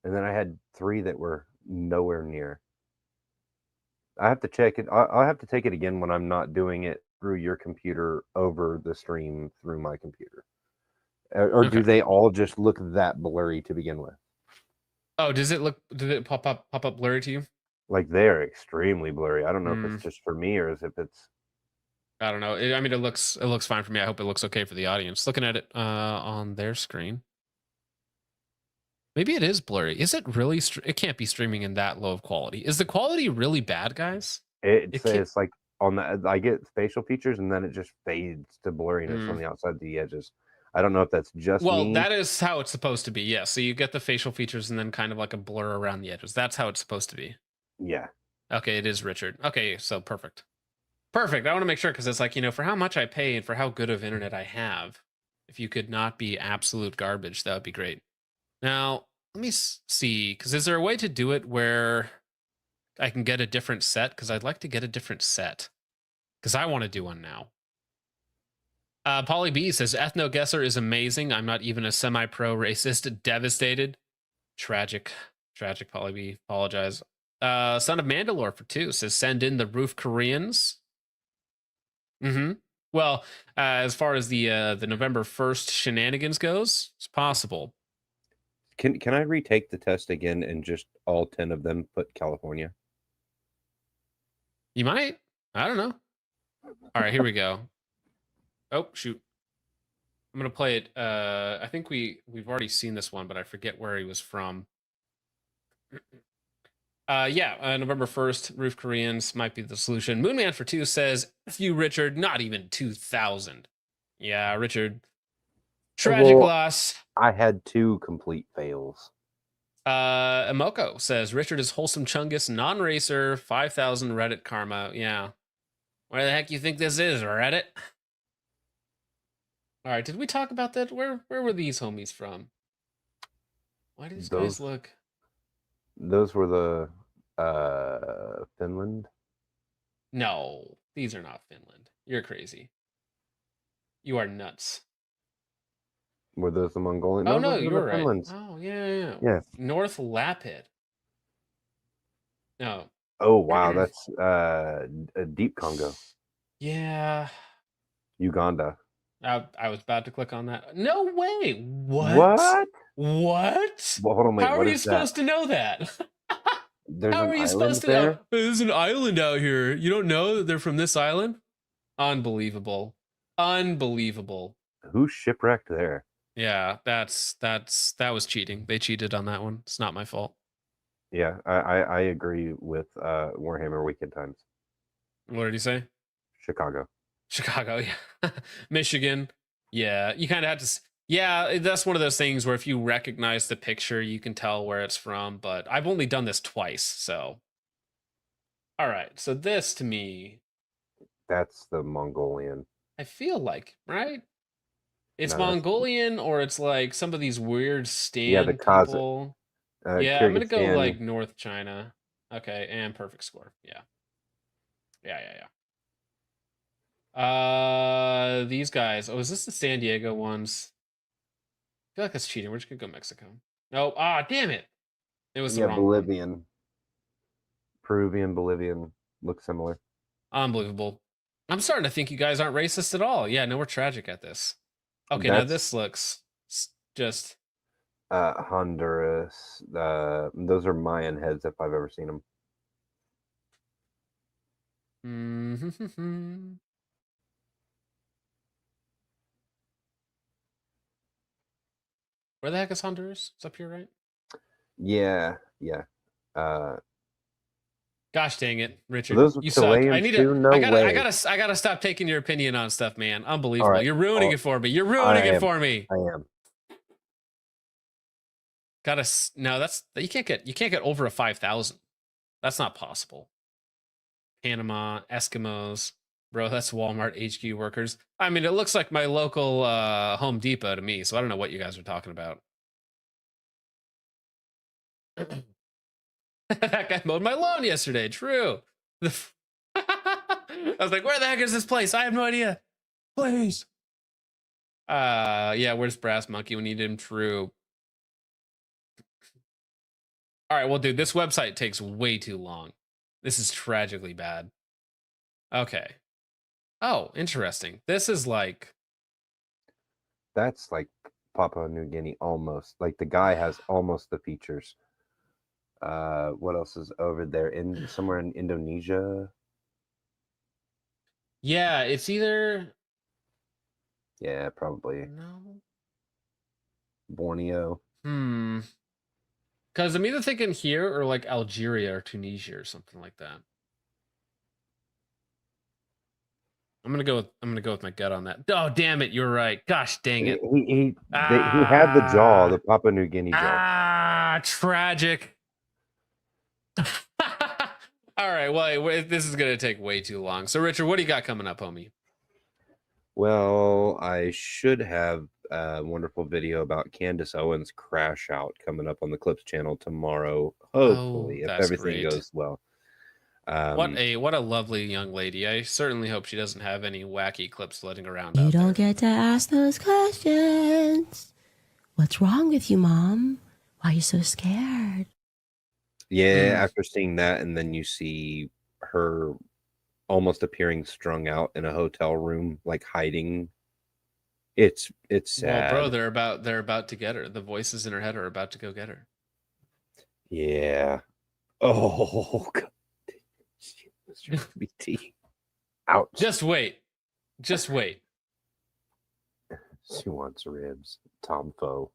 And then I had 3 that were nowhere near. I have to check it. I'll have to take it again when I'm not doing it through your computer over the stream through my computer. Or do they all just look that blurry to begin with? Oh, did it pop up blurry to you? Like they're extremely blurry. I don't know if it's just for me or if it's. I don't know. I mean, it looks fine for me. I hope it looks okay for the audience. Looking at it on their screen. Maybe it is blurry. Is it really? It can't be streaming in that low of quality. Is the quality really bad, guys? It's like on the. I get facial features and then it just fades to blurriness on the outside of the edges. I don't know if that's just me. That is how it's supposed to be. Yeah. So you get the facial features and then kind of like a blur around the edges. That's how it's supposed to be. Yeah. Okay, it is Richard. Okay, so perfect. Perfect. I want to make sure because it's like, for how much I pay and for how good of internet I have, if you could not be absolute garbage, that would be great. Now, let me see, because is there a way to do it where I can get a different set, because I'd like to get a different set, because I want to do one now. Polly B says, Ethno Guesser is amazing. I'm not even a semi-pro racist. Devastated. Tragic. Tragic, Polly B. Apologize. Son of Mandalore for 2 says, send in the Roof Koreans. Well, as far as the November 1st shenanigans goes, it's possible. Can I retake the test again and just all 10 of them put California? You might. I don't know. All right, here we go. Oh, shoot. I'm going to play it. I think we've already seen this one, but I forget where he was from. November 1st, Roof Koreans might be the solution. Moonman for 2 says, F you, Richard, not even 2,000. Yeah, Richard. Tragic loss. I had 2 complete fails. Emoko says, Richard is wholesome chungus, non-racer, 5,000 Reddit karma. Yeah. Where the heck you think this is, Reddit? All right, did we talk about that? Where were these homies from? Why do these guys look? Those were the Finland. No, these are not Finland. You're crazy. You are nuts. Were those the Mongolian? Oh no, you're right. Finlands. Oh yeah. Yeah. North Lapid. No. Oh wow, that's deep Congo. Yeah. Uganda. I was about to click on that. No way. What? What? Well, hold on, wait. How are you supposed to know that? How are you supposed to know? There's an island out here. You don't know that they're from this island? Unbelievable. Unbelievable. Who shipwrecked there? Yeah, that was cheating. They cheated on that one. It's not my fault. Yeah, I agree with Warhammer Weekend Times. What did he say? Chicago, yeah. Michigan. Yeah, you kind of had to. Yeah, that's one of those things where if you recognize the picture, you can tell where it's from. But I've only done this twice, so. All right, so this to me. That's the Mongolian. I feel like, right? It's Mongolian, or it's like some of these weird the people. Yeah, I'm gonna go like North China. Okay, and perfect score. Yeah. These guys. Oh, is this the San Diego ones? I feel like that's cheating. We're just gonna go Mexico. Nope. Ah, damn it. It was the wrong Bolivian. one. Peruvian, Bolivian look similar. Unbelievable. I'm starting to think you guys aren't racist at all. Yeah, no, we're tragic at this. Okay, now this looks just Honduras. Those are Mayan heads if I've ever seen them. Where the heck is Honduras? It's up here, right? Yeah. Gosh dang it, Richard! Those you suck. I need to. No I gotta stop taking your opinion on stuff, man. Unbelievable. Right. You're ruining it for me. You're ruining it for me. I am. No. You can't get over a 5,000. That's not possible. Panama, Eskimos, bro. That's Walmart HQ workers. I mean, it looks like my local Home Depot to me. So I don't know what you guys are talking about. That guy mowed my lawn yesterday. True. I was like, where the heck is this place? I have no idea. Please. Yeah, where's Brass Monkey? We need him. True. All right, well, dude, this website takes way too long. This is tragically bad. Okay. Oh, interesting. This is like... That's like Papua New Guinea almost. Like the guy has almost the features. What else is over there? Somewhere in Indonesia? Yeah, it's either... Yeah, probably. No. Borneo. Because I'm either thinking here or like Algeria or Tunisia or something like that. I'm gonna go with my gut on that. Oh, damn it! You're right. Gosh, dang it. He had the jaw, the Papua New Guinea jaw. Tragic. All right. Well, this is gonna take way too long. So, Richard, what do you got coming up, homie? Well, I should have a wonderful video about Candace Owens' crash out coming up on the Clips channel tomorrow. Hopefully, if everything goes well. What a lovely young lady. I certainly hope she doesn't have any wacky clips floating around. You out don't there. get to ask those questions. What's wrong with you, Mom? Why are you so scared? Yeah, after seeing that, and then you see her almost appearing strung out in a hotel room, like hiding. It's sad. Well, bro, they're about to get her. The voices in her head are about to go get her. Yeah. Oh God. Mr. BT. Ouch. Just wait. Just wait. She wants ribs. Tom Foe.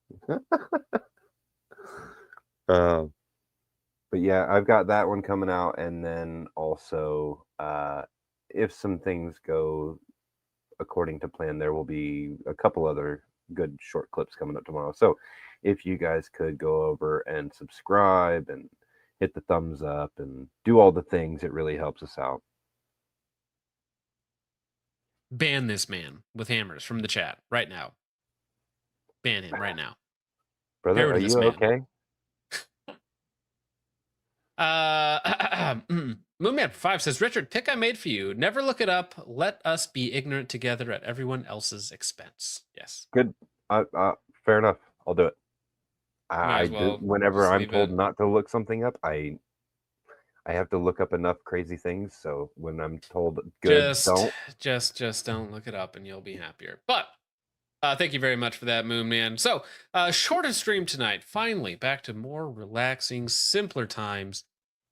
But yeah, I've got that one coming out, and then also if some things go according to plan, there will be a couple other good short clips coming up tomorrow. So if you guys could go over and subscribe and hit the thumbs up and do all the things, it really helps us out. Ban this man with hammers from the chat right now. Ban him right now. Brother, are you okay? Moonman5 says, Richard, pick I made for you. Never look it up. Let us be ignorant together at everyone else's expense. Yes. Good. Fair enough. I'll do it. Whenever I'm told not to look something up, I have to look up enough crazy things. So when I'm told good, just don't look it up and you'll be happier. But thank you very much for that, Moon Man. So shorter stream tonight. Finally, back to more relaxing, simpler times.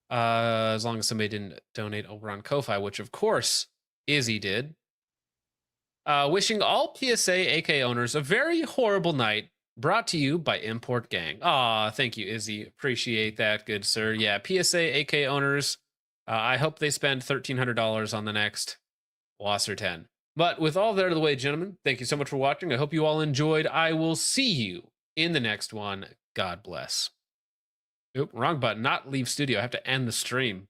As long as somebody didn't donate over on Ko-Fi, which of course Izzy did. Wishing all PSA AK owners a very horrible night. Brought to you by Import Gang. Aw, thank you, Izzy. Appreciate that, good sir. Yeah, PSA AK owners, I hope they spend $1,300 on the next Wasser 10. But with all that out of the way, gentlemen, thank you so much for watching. I hope you all enjoyed. I will see you in the next one. God bless. Oop, wrong button. Not leave studio. I have to end the stream.